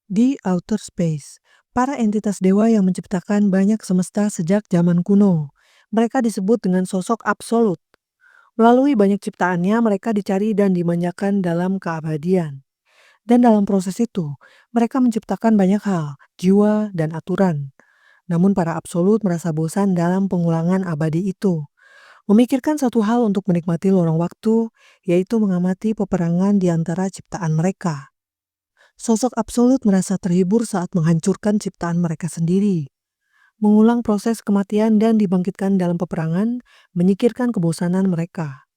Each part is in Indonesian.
Di outer space, para entitas dewa yang menciptakan banyak semesta sejak zaman kuno. Mereka disebut dengan sosok absolut. Melalui banyak ciptaannya, mereka dicari dan dimanjakan dalam keabadian. Dan dalam proses itu, mereka menciptakan banyak hal, jiwa, dan aturan. Namun para absolut merasa bosan dalam pengulangan abadi itu. Memikirkan satu hal untuk menikmati lorong waktu, yaitu mengamati peperangan di antara ciptaan mereka. Sosok absolut merasa terhibur saat menghancurkan ciptaan mereka sendiri. Mengulang proses kematian dan dibangkitkan dalam peperangan, menyingkirkan kebosanan mereka.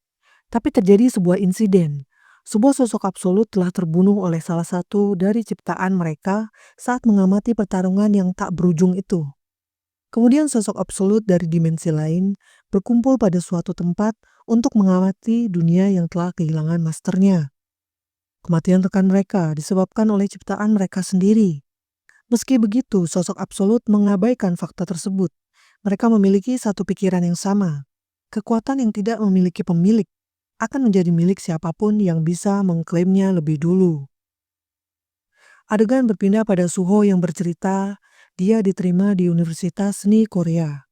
Tapi terjadi sebuah insiden. Sebuah sosok absolut telah terbunuh oleh salah satu dari ciptaan mereka saat mengamati pertarungan yang tak berujung itu. Kemudian sosok absolut dari dimensi lain berkumpul pada suatu tempat untuk mengamati dunia yang telah kehilangan masternya. Kematian rekan mereka disebabkan oleh ciptaan mereka sendiri. Meski begitu, sosok absolut mengabaikan fakta tersebut. Mereka memiliki satu pikiran yang sama. Kekuatan yang tidak memiliki pemilik akan menjadi milik siapapun yang bisa mengklaimnya lebih dulu. Adegan berpindah pada Suho yang bercerita dia diterima di Universitas Seni Korea.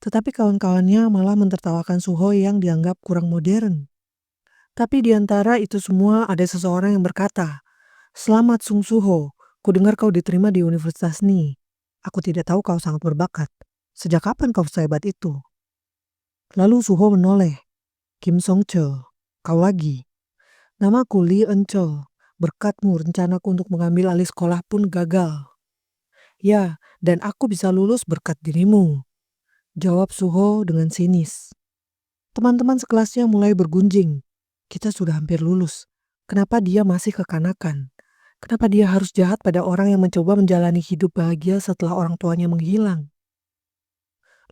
Tetapi kawan-kawannya malah mentertawakan Suho yang dianggap kurang modern. Tapi di antara itu semua ada seseorang yang berkata, "Selamat Sung Suho, ku dengar kau diterima di Universitas Seni. Aku tidak tahu kau sangat berbakat. Sejak kapan kau sehebat itu?" Lalu Suho menoleh. "Kim Song Chul, kau lagi. Namaku Lee Eun Chul. Berkatmu rencanaku untuk mengambil alih sekolah pun gagal." "Ya, dan aku bisa lulus berkat dirimu," jawab Suho dengan sinis. Teman-teman sekelasnya mulai bergunjing. "Kita sudah hampir lulus. Kenapa dia masih kekanakan? Kenapa dia harus jahat pada orang yang mencoba menjalani hidup bahagia setelah orang tuanya menghilang?"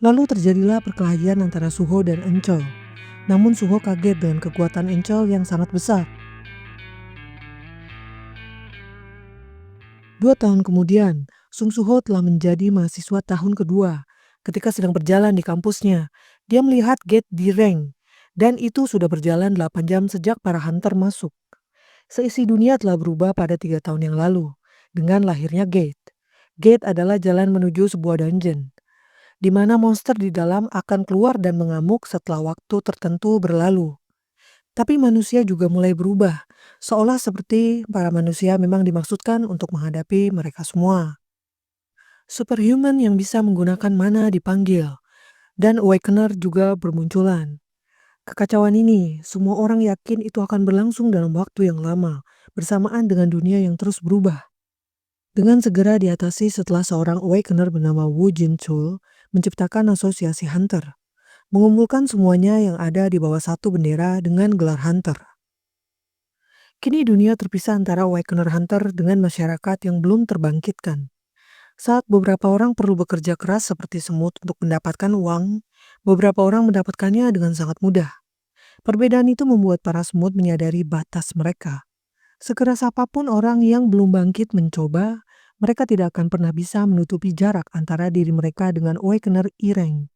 Lalu terjadilah perkelahian antara Suho dan Eunchul. Namun Suho kaget dengan kekuatan Eunchul yang sangat besar. 2 tahun kemudian, Sung Suho telah menjadi mahasiswa tahun kedua. Ketika sedang berjalan di kampusnya, dia melihat gate di rank. Dan itu sudah berjalan 8 jam sejak para hunter masuk. Seisi dunia telah berubah pada 3 tahun yang lalu, dengan lahirnya gate. Gate adalah jalan menuju sebuah dungeon, di mana monster di dalam akan keluar dan mengamuk setelah waktu tertentu berlalu. Tapi manusia juga mulai berubah, seolah seperti para manusia memang dimaksudkan untuk menghadapi mereka semua. Superhuman yang bisa menggunakan mana dipanggil, dan Awakener juga bermunculan. Kekacauan ini, semua orang yakin itu akan berlangsung dalam waktu yang lama, bersamaan dengan dunia yang terus berubah. Dengan segera diatasi setelah seorang Awakener bernama Woo Jin Chul menciptakan asosiasi Hunter, mengumpulkan semuanya yang ada di bawah satu bendera dengan gelar Hunter. Kini dunia terpisah antara Awakener Hunter dengan masyarakat yang belum terbangkitkan. Saat beberapa orang perlu bekerja keras seperti semut untuk mendapatkan uang, beberapa orang mendapatkannya dengan sangat mudah. Perbedaan itu membuat para semut menyadari batas mereka. Sekeras apapun orang yang belum bangkit mencoba, mereka tidak akan pernah bisa menutupi jarak antara diri mereka dengan Awakener E-Rank.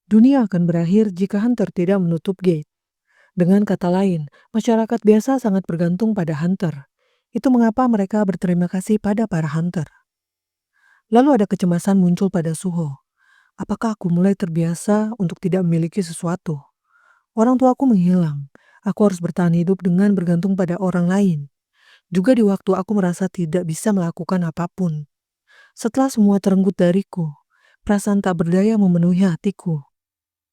Dunia akan berakhir jika Hunter tidak menutup gate. Dengan kata lain, masyarakat biasa sangat bergantung pada Hunter. Itu mengapa mereka berterima kasih pada para Hunter. Lalu ada kecemasan muncul pada Suho. Apakah aku mulai terbiasa untuk tidak memiliki sesuatu? Orang tuaku menghilang. Aku harus bertahan hidup dengan bergantung pada orang lain. Juga di waktu aku merasa tidak bisa melakukan apapun. Setelah semua terenggut dariku, perasaan tak berdaya memenuhi hatiku.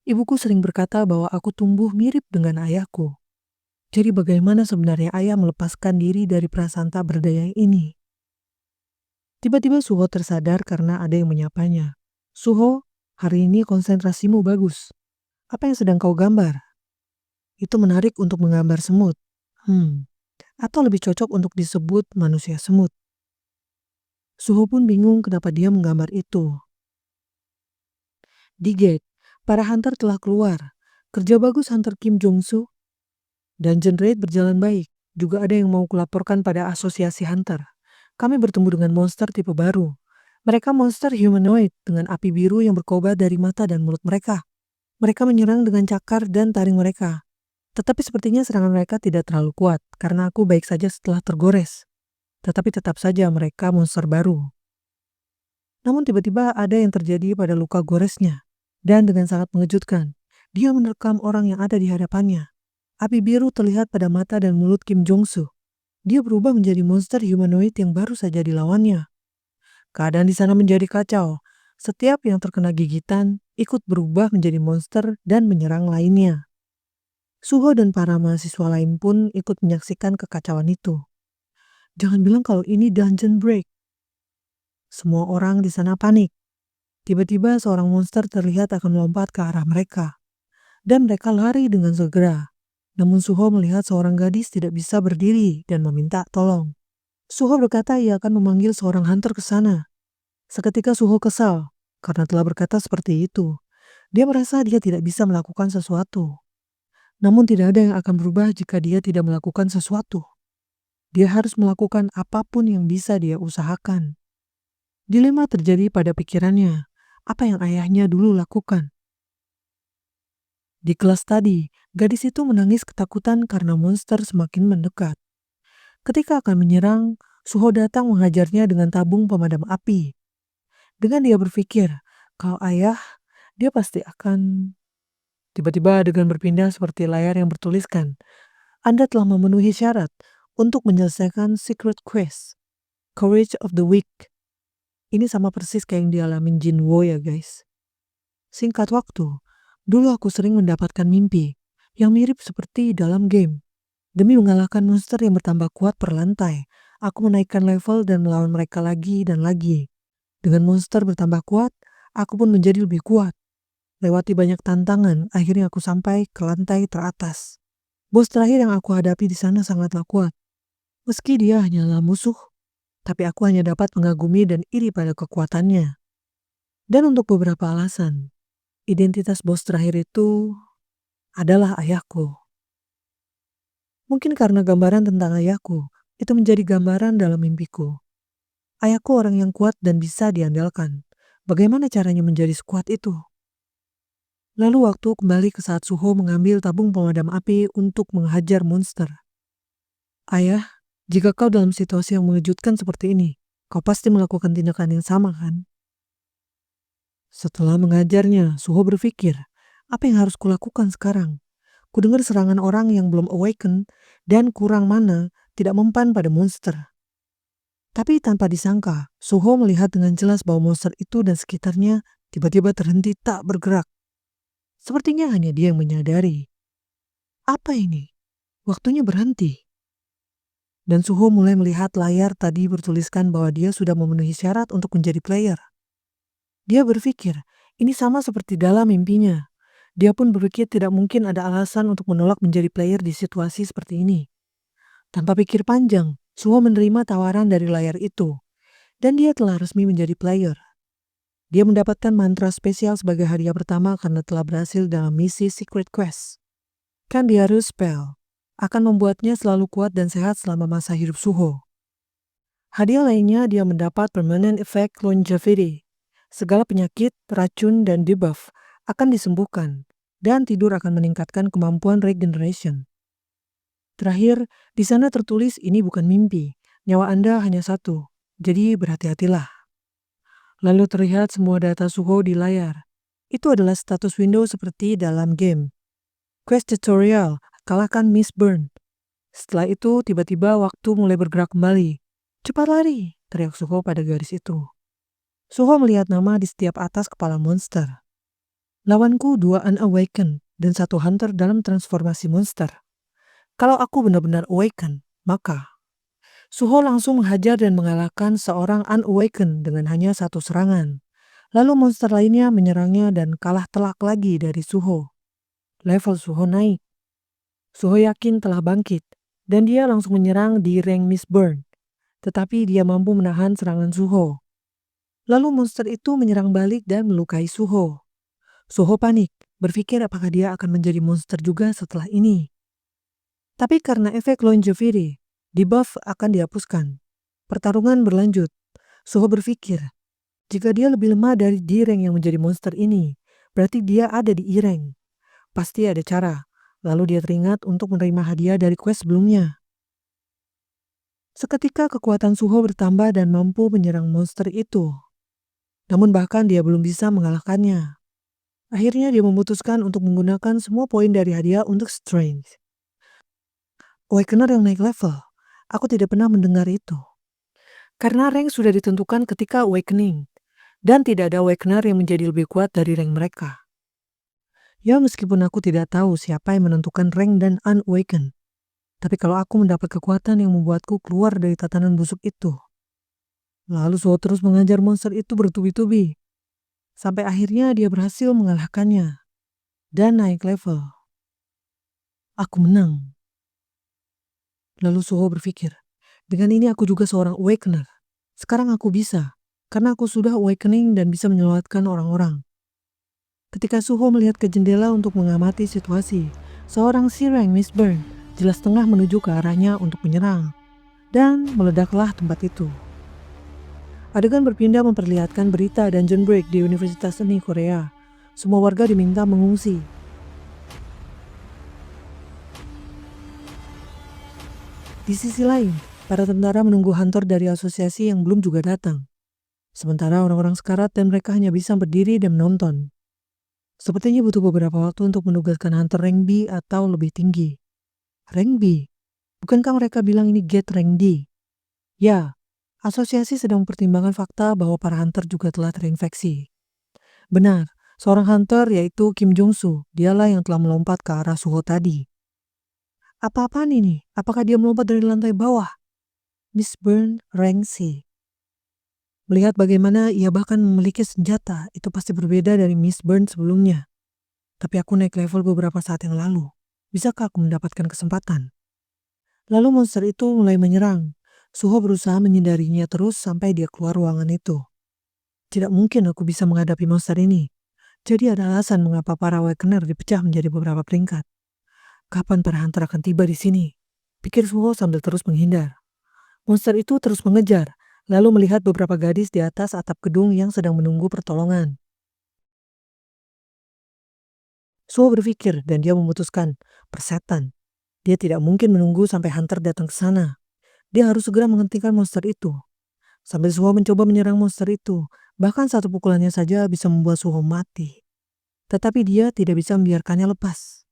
Ibuku sering berkata bahwa aku tumbuh mirip dengan ayahku. Jadi bagaimana sebenarnya ayah melepaskan diri dari perasaan tak berdaya ini? Tiba-tiba Suho tersadar karena ada yang menyapanya. "Suho, hari ini konsentrasimu bagus. Apa yang sedang kau gambar?" "Itu menarik untuk menggambar semut." Atau lebih cocok untuk disebut manusia semut." Suho pun bingung kenapa dia menggambar itu. Di gate, para hunter telah keluar. Kerja bagus Hunter Kim Jong-soo. Dungeon raid berjalan baik. Juga ada yang mau kulaporkan pada asosiasi hunter. Kami bertemu dengan monster tipe baru. Mereka monster humanoid dengan api biru yang berkobar dari mata dan mulut mereka. Mereka menyerang dengan cakar dan taring mereka. Tetapi sepertinya serangan mereka tidak terlalu kuat, karena aku baik saja setelah tergores. Tetapi tetap saja mereka monster baru. Namun tiba-tiba ada yang terjadi pada luka goresnya. Dan dengan sangat mengejutkan, dia menerkam orang yang ada di hadapannya. Api biru terlihat pada mata dan mulut Kim Jong-soo. Dia berubah menjadi monster humanoid yang baru saja dilawannya. Keadaan di sana menjadi kacau. Setiap yang terkena gigitan ikut berubah menjadi monster dan menyerang lainnya. Suho dan para mahasiswa lain pun ikut menyaksikan kekacauan itu. Jangan bilang kalau ini dungeon break. Semua orang di sana panik. Tiba-tiba seorang monster terlihat akan melompat ke arah mereka. Dan mereka lari dengan segera. Namun Suho melihat seorang gadis tidak bisa berdiri dan meminta tolong. Suho berkata ia akan memanggil seorang hunter ke sana. Seketika Suho kesal karena telah berkata seperti itu. Dia merasa dia tidak bisa melakukan sesuatu. Namun tidak ada yang akan berubah jika dia tidak melakukan sesuatu. Dia harus melakukan apapun yang bisa dia usahakan. Dilema terjadi pada pikirannya. Apa yang ayahnya dulu lakukan? Di kelas tadi, gadis itu menangis ketakutan karena monster semakin mendekat. Ketika akan menyerang, Suho datang menghajarnya dengan tabung pemadam api. Dengan dia berpikir, kalau ayah, dia pasti akan... Tiba-tiba dengan berpindah seperti layar yang bertuliskan, Anda telah memenuhi syarat untuk menyelesaikan Secret Quest, Courage of the Weak. Ini sama persis kayak yang dialamin Jinwo ya guys. Singkat waktu, dulu aku sering mendapatkan mimpi yang mirip seperti dalam game. Demi mengalahkan monster yang bertambah kuat per lantai, aku menaikkan level dan melawan mereka lagi dan lagi. Dengan monster bertambah kuat, aku pun menjadi lebih kuat. Lewati banyak tantangan, akhirnya aku sampai ke lantai teratas. Bos terakhir yang aku hadapi di sana sangatlah kuat. Meski dia hanyalah musuh, tapi aku hanya dapat mengagumi dan iri pada kekuatannya. Dan untuk beberapa alasan, identitas bos terakhir itu adalah ayahku. Mungkin karena gambaran tentang ayahku, itu menjadi gambaran dalam mimpiku. Ayahku orang yang kuat dan bisa diandalkan. Bagaimana caranya menjadi sekuat itu? Lalu waktu kembali ke saat Suho mengambil tabung pemadam api untuk menghajar monster. Ayah, jika kau dalam situasi yang mengejutkan seperti ini, kau pasti melakukan tindakan yang sama kan? Setelah mengajarnya, Suho berpikir, apa yang harus kulakukan sekarang? Kudengar serangan orang yang belum awaken dan kurang mana tidak mempan pada monster. Tapi tanpa disangka, Suho melihat dengan jelas bahwa monster itu dan sekitarnya tiba-tiba terhenti tak bergerak. Sepertinya hanya dia yang menyadari. Apa ini? Waktunya berhenti. Dan Suho mulai melihat layar tadi bertuliskan bahwa dia sudah memenuhi syarat untuk menjadi player. Dia berpikir, ini sama seperti dalam mimpinya. Dia pun berpikir tidak mungkin ada alasan untuk menolak menjadi player di situasi seperti ini. Tanpa pikir panjang, Suho menerima tawaran dari layar itu. Dan dia telah resmi menjadi player. Dia mendapatkan mantra spesial sebagai hadiah pertama karena telah berhasil dalam misi Secret Quest. Candiarus Spell akan membuatnya selalu kuat dan sehat selama masa hidup Suho. Hadiah lainnya dia mendapat Permanent Effect Longevity. Segala penyakit, racun, dan debuff akan disembuhkan, dan tidur akan meningkatkan kemampuan regeneration. Terakhir, di sana tertulis ini bukan mimpi, nyawa Anda hanya satu, jadi berhati-hatilah. Lalu terlihat semua data Suho di layar. Itu adalah status window seperti dalam game. Quest tutorial, kalahkan Miss Burn. Setelah itu, tiba-tiba waktu mulai bergerak kembali. Cepat lari, teriak Suho pada garis itu. Suho melihat nama di setiap atas kepala monster. Lawanku 2 unawakened dan 1 hunter dalam transformasi monster. Kalau aku benar-benar awaken, maka Suho langsung menghajar dan mengalahkan seorang unawakened dengan hanya 1 serangan. Lalu monster lainnya menyerangnya dan kalah telak lagi dari Suho. Level Suho naik. Suho yakin telah bangkit, dan dia langsung menyerang di rank Miss Burn. Tetapi dia mampu menahan serangan Suho. Lalu monster itu menyerang balik dan melukai Suho. Suho panik, berpikir apakah dia akan menjadi monster juga setelah ini. Tapi karena efek longevity, debuff akan dihapuskan. Pertarungan berlanjut. Suho berpikir, jika dia lebih lemah dari D-rank yang menjadi monster ini, berarti dia ada di E-rank. Pasti ada cara. Lalu dia teringat untuk menerima hadiah dari quest sebelumnya. Seketika kekuatan Suho bertambah dan mampu menyerang monster itu. Namun bahkan dia belum bisa mengalahkannya. Akhirnya dia memutuskan untuk menggunakan semua poin dari hadiah untuk Strength. Awakener yang naik level. Aku tidak pernah mendengar itu. Karena rank sudah ditentukan ketika Awakening. Dan tidak ada Awakener yang menjadi lebih kuat dari rank mereka. Ya meskipun aku tidak tahu siapa yang menentukan rank dan Unawaken. Tapi kalau aku mendapat kekuatan yang membuatku keluar dari tatanan busuk itu. Lalu Suho terus mengajar monster itu bertubi-tubi. Sampai akhirnya dia berhasil mengalahkannya. Dan naik level. Aku menang. Lalu Suho berpikir, dengan ini aku juga seorang Awakener. Sekarang aku bisa, karena aku sudah Awakening dan bisa menyelamatkan orang-orang. Ketika Suho melihat ke jendela untuk mengamati situasi, seorang Shirang Mistburn jelas tengah menuju ke arahnya untuk menyerang. Dan meledaklah tempat itu. Adegan berpindah memperlihatkan berita dungeon break di Universitas Seni Korea. Semua warga diminta mengungsi. Di sisi lain, para tentara menunggu hunter dari asosiasi yang belum juga datang. Sementara orang-orang sekarat dan mereka hanya bisa berdiri dan menonton. Sepertinya butuh beberapa waktu untuk menugaskan hunter rank B atau lebih tinggi. Rank B? Bukankah mereka bilang ini gate rank D? Ya, asosiasi sedang mempertimbangkan fakta bahwa para hunter juga telah terinfeksi. Benar, seorang hunter yaitu Kim Jong-soo, dialah yang telah melompat ke arah Suho tadi. Apa-apaan ini? Apakah dia melompat dari lantai bawah? Mistburn rank C. Melihat bagaimana ia bahkan memiliki senjata, itu pasti berbeda dari Mistburn sebelumnya. Tapi aku naik level beberapa saat yang lalu. Bisakah aku mendapatkan kesempatan? Lalu monster itu mulai menyerang. Suho berusaha menghindarinya terus sampai dia keluar ruangan itu. Tidak mungkin aku bisa menghadapi monster ini. Jadi ada alasan mengapa para Awakener dipecah menjadi beberapa peringkat. Kapan para hunter akan tiba di sini? Pikir Suho sambil terus menghindar. Monster itu terus mengejar, lalu melihat beberapa gadis di atas atap gedung yang sedang menunggu pertolongan. Suho berpikir dan dia memutuskan, persetan. Dia tidak mungkin menunggu sampai hunter datang ke sana. Dia harus segera menghentikan monster itu. Sambil Suho mencoba menyerang monster itu, bahkan satu pukulannya saja bisa membuat Suho mati. Tetapi dia tidak bisa membiarkannya lepas.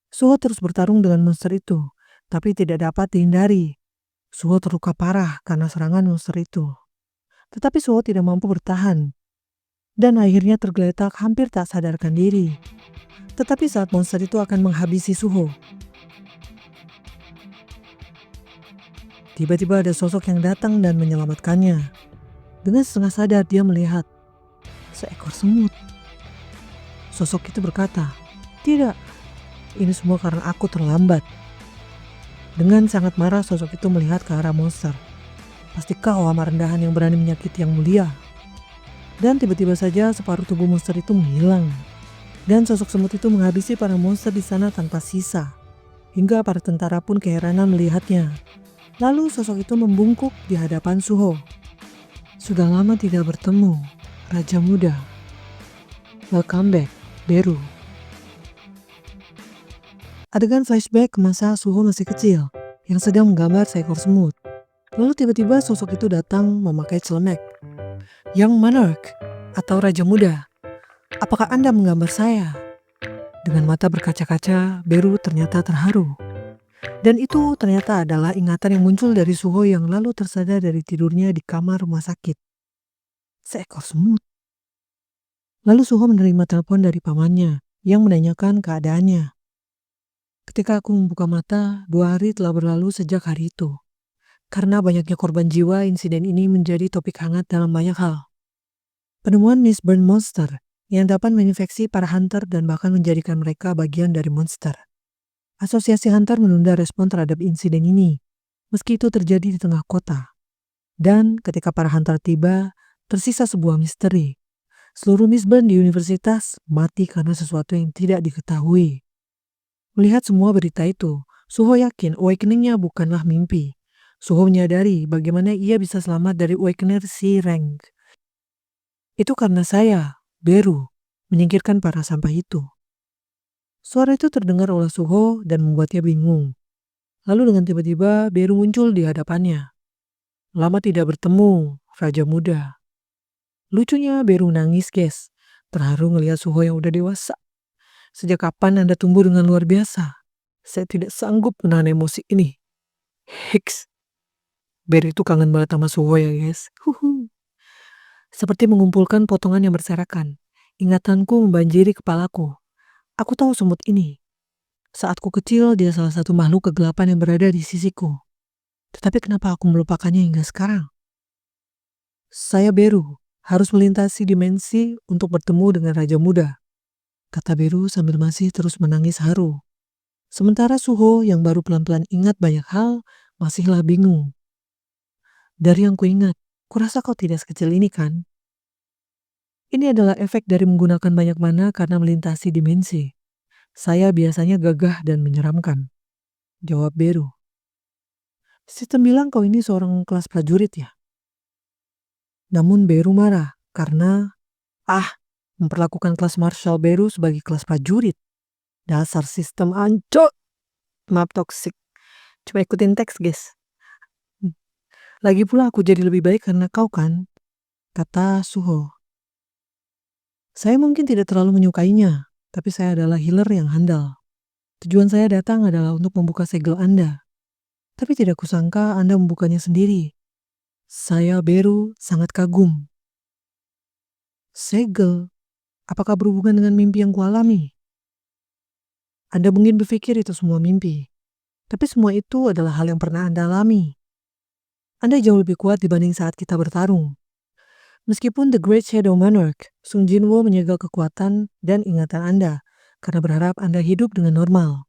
Suho terus bertarung dengan monster itu, tapi tidak dapat dihindari. Suho terluka parah karena serangan monster itu. Tetapi Suho tidak mampu bertahan. Dan akhirnya tergeletak hampir tak sadarkan diri. Tetapi saat monster itu akan menghabisi Suho, tiba-tiba ada sosok yang datang dan menyelamatkannya. Dengan setengah sadar dia melihat seekor semut. Sosok itu berkata, "Tidak, ini semua karena aku terlambat." Dengan sangat marah sosok itu melihat ke arah monster. Pasti kau hama rendahan yang berani menyakiti yang mulia. Dan tiba-tiba saja separuh tubuh monster itu menghilang. Dan sosok semut itu menghabisi para monster di sana tanpa sisa. Hingga para tentara pun keheranan melihatnya. Lalu sosok itu membungkuk di hadapan Suho. Sudah lama tidak bertemu, Raja Muda. Welcome back, Beru. Adegan flashback ke masa Suho masih kecil, yang sedang menggambar seekor semut. Lalu tiba-tiba sosok itu datang memakai celemek. Young Monarch, atau Raja Muda, apakah Anda menggambar saya? Dengan mata berkaca-kaca, Beru ternyata terharu. Dan itu ternyata adalah ingatan yang muncul dari Suho yang lalu tersadar dari tidurnya di kamar rumah sakit. Seekor semut. Lalu Suho menerima telepon dari pamannya yang menanyakan keadaannya. Ketika aku membuka mata, 2 hari telah berlalu sejak hari itu. Karena banyaknya korban jiwa, insiden ini menjadi topik hangat dalam banyak hal. Penemuan Mistburn Monster yang dapat menginfeksi para hunter dan bahkan menjadikan mereka bagian dari monster. Asosiasi hunter menunda respon terhadap insiden ini, meski itu terjadi di tengah kota. Dan ketika para hunter tiba, tersisa sebuah misteri. Seluruh Mistburn di universitas mati karena sesuatu yang tidak diketahui. Melihat semua berita itu, Suho yakin Awakening-nya bukanlah mimpi. Suho menyadari bagaimana ia bisa selamat dari Awakener C rank. Itu karena saya, Beru, menyingkirkan para sampah itu. Suara itu terdengar oleh Suho dan membuatnya bingung. Lalu dengan tiba-tiba Beru muncul di hadapannya. Lama tidak bertemu, Raja Muda. Lucunya Beru nangis, guys. Terharu ngelihat Suho yang udah dewasa. Sejak kapan Anda tumbuh dengan luar biasa? Saya tidak sanggup menahan emosi ini. Hiks, Beru itu kangen banget sama Suho ya, guys. Seperti mengumpulkan potongan yang berserakan. Ingatanku membanjiri kepalaku. Aku tahu semut ini. Saat ku kecil, dia salah satu makhluk kegelapan yang berada di sisiku. Tetapi kenapa aku melupakannya hingga sekarang? Saya Beru, harus melintasi dimensi untuk bertemu dengan Raja Muda, kata Beru sambil masih terus menangis haru. Sementara Suho yang baru pelan-pelan ingat banyak hal, masihlah bingung. Dari yang kuingat, kurasa kau tidak sekecil ini kan? Ini adalah efek dari menggunakan banyak mana karena melintasi dimensi. Saya biasanya gagah dan menyeramkan, jawab Beru. Sistem bilang kau ini seorang kelas prajurit ya? Namun Beru marah karena, memperlakukan kelas Marshal Beru sebagai kelas prajurit. Dasar sistem ancol. Maaf toksik. Coba ikutin teks, guys. Lagi pula aku jadi lebih baik karena kau kan, kata Suho. Saya mungkin tidak terlalu menyukainya, tapi saya adalah healer yang handal. Tujuan saya datang adalah untuk membuka segel Anda. Tapi tidak kusangka Anda membukanya sendiri. Saya Beru sangat kagum. Segel? Apakah berhubungan dengan mimpi yang kualami? Anda mungkin berpikir itu semua mimpi. Tapi semua itu adalah hal yang pernah Anda alami. Anda jauh lebih kuat dibanding saat kita bertarung. Meskipun The Great Shadow Monarch, Sung Jinwo menyegel kekuatan dan ingatan Anda karena berharap Anda hidup dengan normal.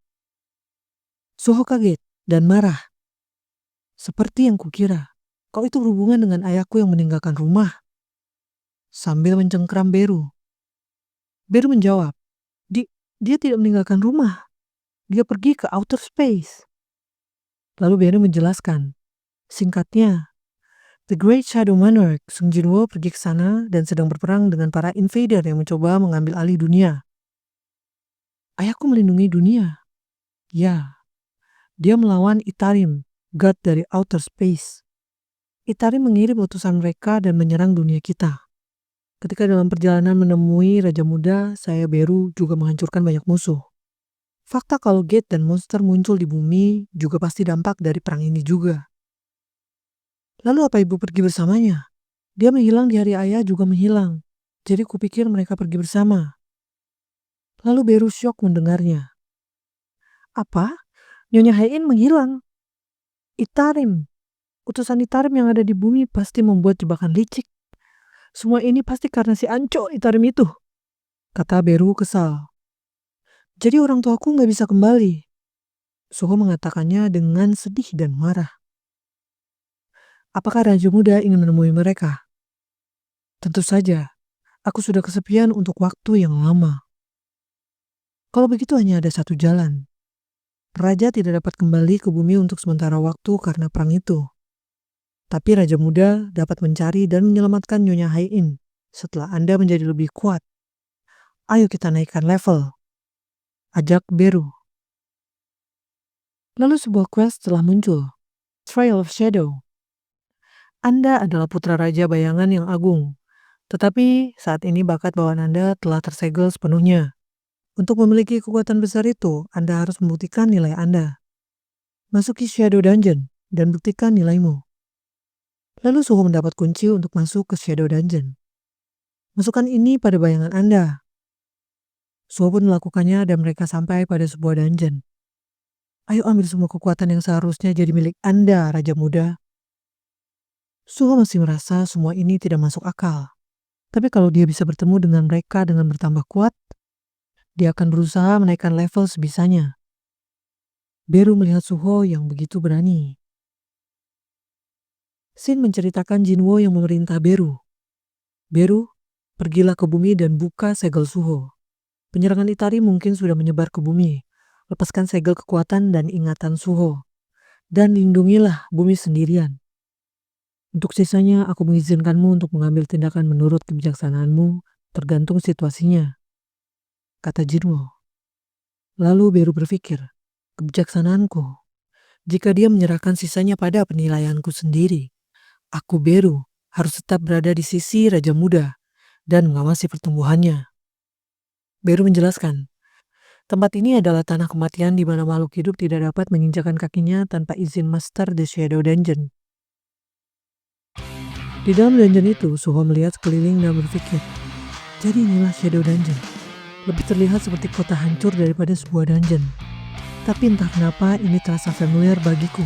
Suho kaget dan marah. Seperti yang kukira, kau itu berhubungan dengan ayahku yang meninggalkan rumah. Sambil mencengkeram Beru. Beru menjawab, dia tidak meninggalkan rumah. Dia pergi ke outer space. Lalu Beru menjelaskan, singkatnya, The Great Shadow Monarch, Sung Jinwo pergi ke sana dan sedang berperang dengan para invader yang mencoba mengambil alih dunia. Ayahku melindungi dunia. Ya, dia melawan Itarim, God dari outer space. Itarim mengirim utusan mereka dan menyerang dunia kita. Ketika dalam perjalanan menemui Raja Muda, saya Beru juga menghancurkan banyak musuh. Fakta kalau Gate dan monster muncul di bumi juga pasti dampak dari perang ini juga. Lalu apa ibu pergi bersamanya? Dia menghilang di hari ayah juga menghilang. Jadi kupikir mereka pergi bersama. Lalu Beru syok mendengarnya. Apa? Nyonya Hein menghilang. Itarim. Utusan Itarim yang ada di bumi pasti membuat jebakan licik. Semua ini pasti karena si Anco Itarim itu. Kata Beru kesal. Jadi orang tuaku gak bisa kembali. Suho mengatakannya dengan sedih dan marah. Apakah Raja Muda ingin menemui mereka? Tentu saja. Aku sudah kesepian untuk waktu yang lama. Kalau begitu hanya ada satu jalan. Raja tidak dapat kembali ke bumi untuk sementara waktu karena perang itu. Tapi Raja Muda dapat mencari dan menyelamatkan Nyonya Hein setelah Anda menjadi lebih kuat. Ayo kita naikkan level. Ajak Beru. Lalu sebuah quest telah muncul. Trail of Shadow. Anda adalah putra Raja Bayangan yang agung. Tetapi saat ini bakat bawaan Anda telah tersegel sepenuhnya. Untuk memiliki kekuatan besar itu, Anda harus membuktikan nilai Anda. Masuki Shadow Dungeon dan buktikan nilaimu. Lalu Suho mendapat kunci untuk masuk ke Shadow Dungeon. Masukkan ini pada bayangan Anda. Suho pun melakukannya dan mereka sampai pada sebuah dungeon. Ayo ambil semua kekuatan yang seharusnya jadi milik Anda, Raja Muda. Suho masih merasa semua ini tidak masuk akal. Tapi kalau dia bisa bertemu dengan mereka dengan bertambah kuat, dia akan berusaha menaikkan level sebisanya. Beru melihat Suho yang begitu berani. Shin menceritakan Jinwo yang memerintah Beru. Beru, pergilah ke bumi dan buka segel Suho. Penyerangan Itari mungkin sudah menyebar ke bumi. Lepaskan segel kekuatan dan ingatan Suho. Dan lindungilah bumi sendirian. Untuk sisanya, aku mengizinkanmu untuk mengambil tindakan menurut kebijaksanaanmu, tergantung situasinya, kata Jinwo. Lalu Beru berpikir, kebijaksanaanku, jika dia menyerahkan sisanya pada penilaianku sendiri, Aku Beru harus tetap berada di sisi Raja Muda dan mengawasi pertumbuhannya. Beru menjelaskan, tempat ini adalah tanah kematian di mana makhluk hidup tidak dapat menginjakan kakinya tanpa izin Master The Shadow Dungeon. Di dalam dungeon itu, Suho melihat sekeliling dan berpikir, jadi inilah Shadow Dungeon. Lebih terlihat seperti kota hancur daripada sebuah dungeon. Tapi entah kenapa ini terasa familiar bagiku.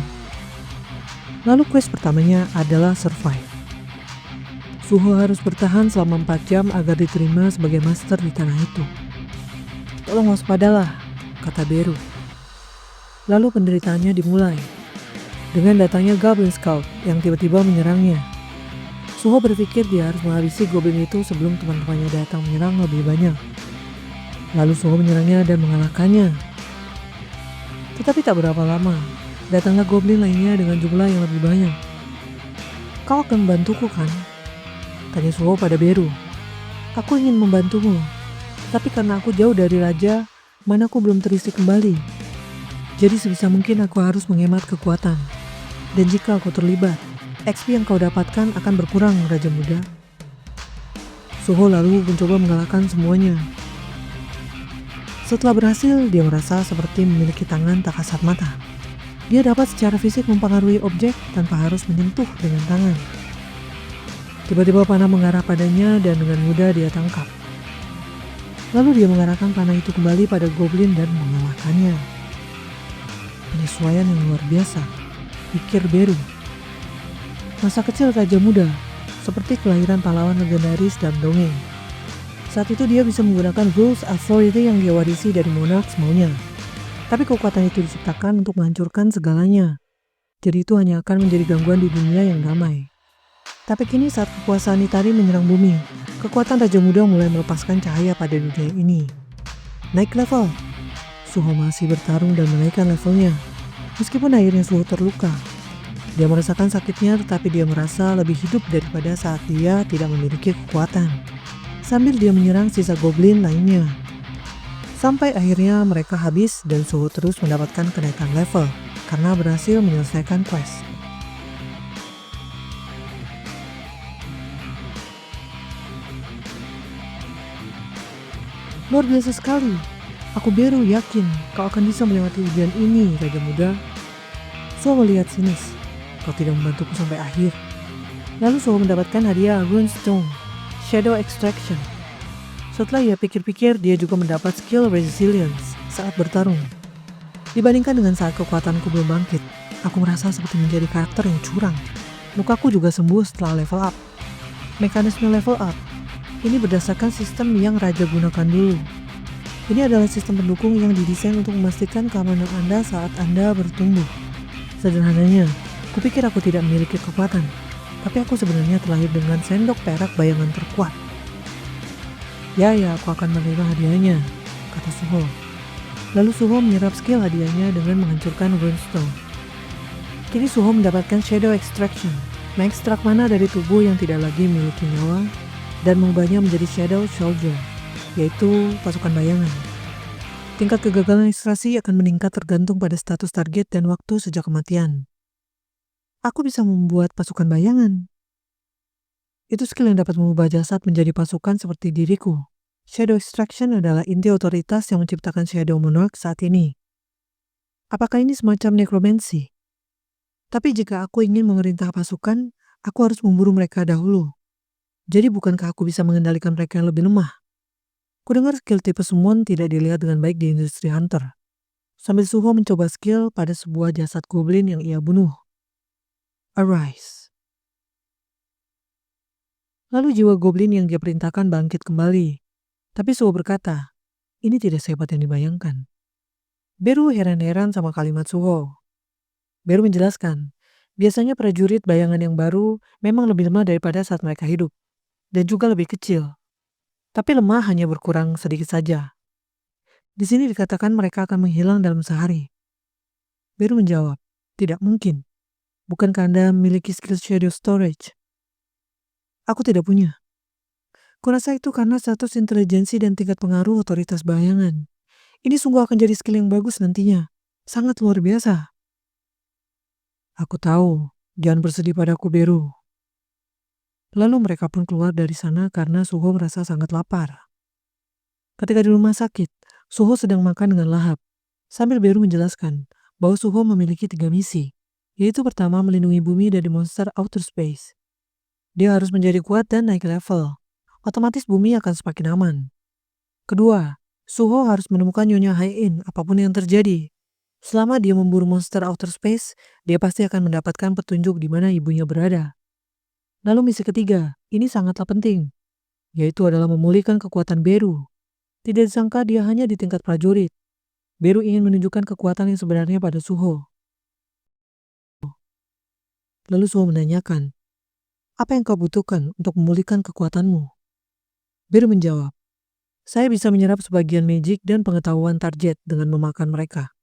Lalu quest pertamanya adalah survive. Suho harus bertahan selama 4 jam agar diterima sebagai master di tanah itu. Tolong waspadalah, kata Beru. Lalu penderitaannya dimulai, dengan datangnya Goblin Scout yang tiba-tiba menyerangnya. Suho berpikir dia harus menghabisi goblin itu sebelum teman-temannya datang menyerang lebih banyak. Lalu Suho menyerangnya dan mengalahkannya. Tetapi tak berapa lama, datanglah goblin lainnya dengan jumlah yang lebih banyak. Kau akan membantuku kan? Tanya Suho pada Beru. Aku ingin membantumu, tapi karena aku jauh dari raja, manaku belum terisi kembali. Jadi sebisa mungkin aku harus menghemat kekuatan. Dan jika aku terlibat, XP yang kau dapatkan akan berkurang, Raja Muda. Suho lalu mencoba mengalahkan semuanya. Setelah berhasil, dia merasa seperti memiliki tangan tak kasat mata. Dia dapat secara fisik mempengaruhi objek tanpa harus menyentuh dengan tangan. Tiba-tiba panah mengarah padanya dan dengan mudah dia tangkap. Lalu dia mengarahkan panah itu kembali pada goblin dan mengalahkannya. Penyesuaian yang luar biasa, pikir Beru. Masa kecil Raja Muda, seperti kelahiran pahlawan legendaris dan dongeng. Saat itu dia bisa menggunakan rules authority yang dia warisi dari monarch maunya. Tapi kekuatan itu diciptakan untuk menghancurkan segalanya. Jadi itu hanya akan menjadi gangguan di dunia yang damai. Tapi kini saat kekuasaan Itari menyerang bumi, kekuatan Raja Muda mulai melepaskan cahaya pada dunia ini. Naik level. Suho masih bertarung dan menaikkan levelnya. Meskipun akhirnya Suho terluka. Dia merasakan sakitnya tetapi dia merasa lebih hidup daripada saat dia tidak memiliki kekuatan. Sambil dia menyerang sisa goblin lainnya. Sampai akhirnya mereka habis dan Suho terus mendapatkan kenaikan level karena berhasil menyelesaikan quest. Luar biasa sekali. Aku Beru yakin kau akan bisa melewati ujian ini, Raja Muda. Suho melihat sinis. Kau tidak membantuku sampai akhir. Lalu Suho mendapatkan hadiah Runestone, Shadow Extraction. Setelah ia pikir-pikir, dia juga mendapat skill Resilience saat bertarung. Dibandingkan dengan saat kekuatanku belum bangkit, aku merasa seperti menjadi karakter yang curang. Lukaku juga sembuh setelah level up. Mekanisme level up ini berdasarkan sistem yang Raja gunakan dulu. Ini adalah sistem pendukung yang didesain untuk memastikan keamanan Anda saat Anda bertumbuh. Sederhananya, kupikir aku tidak memiliki kekuatan, tapi aku sebenarnya terlahir dengan sendok perak bayangan terkuat. Ya, aku akan menerima hadiahnya, kata Suho. Lalu Suho menyerap skill hadiahnya dengan menghancurkan Runestone. Kini Suho mendapatkan Shadow Extraction, mengekstrak mana dari tubuh yang tidak lagi memiliki nyawa, dan mengubahnya menjadi Shadow Soldier, yaitu pasukan bayangan. Tingkat kegagalan ekstraksi akan meningkat tergantung pada status target dan waktu sejak kematian. Aku bisa membuat pasukan bayangan. Itu skill yang dapat mengubah jasad menjadi pasukan seperti diriku. Shadow Extraction adalah inti otoritas yang menciptakan Shadow Monarch saat ini. Apakah ini semacam nekromansi? Tapi jika aku ingin memerintah pasukan, aku harus memburu mereka dahulu. Jadi bukankah aku bisa mengendalikan mereka yang lebih lemah? Kudengar skill tipe summon tidak dilihat dengan baik di industri hunter. Sambil Suho mencoba skill pada sebuah jasad goblin yang ia bunuh. Arise. Lalu jiwa goblin yang dia perintahkan bangkit kembali. Tapi Suho berkata, ini tidak sehebat yang dibayangkan. Beru heran-heran sama kalimat Suho. Beru menjelaskan, biasanya prajurit bayangan yang baru memang lebih lemah daripada saat mereka hidup. Dan juga lebih kecil. Tapi lemah hanya berkurang sedikit saja. Di sini dikatakan mereka akan menghilang dalam sehari. Beru menjawab, tidak mungkin. Bukankah Anda memiliki skill shadow storage? Aku tidak punya. Kurasa itu karena status intelijensi dan tingkat pengaruh otoritas bayangan. Ini sungguh akan jadi skill yang bagus nantinya. Sangat luar biasa. Aku tahu, jangan bersedih padaku Beru. Lalu mereka pun keluar dari sana karena Suho merasa sangat lapar. Ketika di rumah sakit, Suho sedang makan dengan lahap. Sambil Beru menjelaskan bahwa Suho memiliki 3 misi, yaitu pertama melindungi bumi dari monster outer space. Dia harus menjadi kuat dan naik level. Otomatis bumi akan semakin aman. Kedua, Suho harus menemukan Nyonya Hai-in apapun yang terjadi. Selama dia memburu monster outer space, dia pasti akan mendapatkan petunjuk di mana ibunya berada. Lalu misi ketiga, ini sangatlah penting, yaitu adalah memulihkan kekuatan Beru. Tidak disangka dia hanya di tingkat prajurit. Beru ingin menunjukkan kekuatan yang sebenarnya pada Suho. Lalu Suho menanyakan, apa yang kau butuhkan untuk memulihkan kekuatanmu? Beru menjawab, saya bisa menyerap sebagian magic dan pengetahuan target dengan memakan mereka.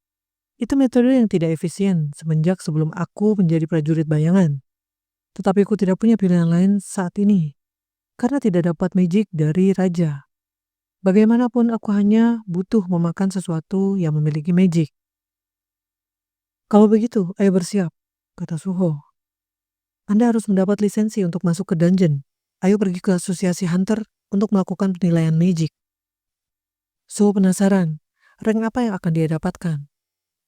Itu metode yang tidak efisien semenjak sebelum aku menjadi prajurit bayangan. Tetapi aku tidak punya pilihan lain saat ini, karena tidak dapat magic dari raja. Bagaimanapun aku hanya butuh memakan sesuatu yang memiliki magic. Kalau begitu, ayo bersiap, kata Suho. Anda harus mendapat lisensi untuk masuk ke dungeon. Ayo pergi ke asosiasi hunter untuk melakukan penilaian magic. Suho penasaran, rank apa yang akan dia dapatkan.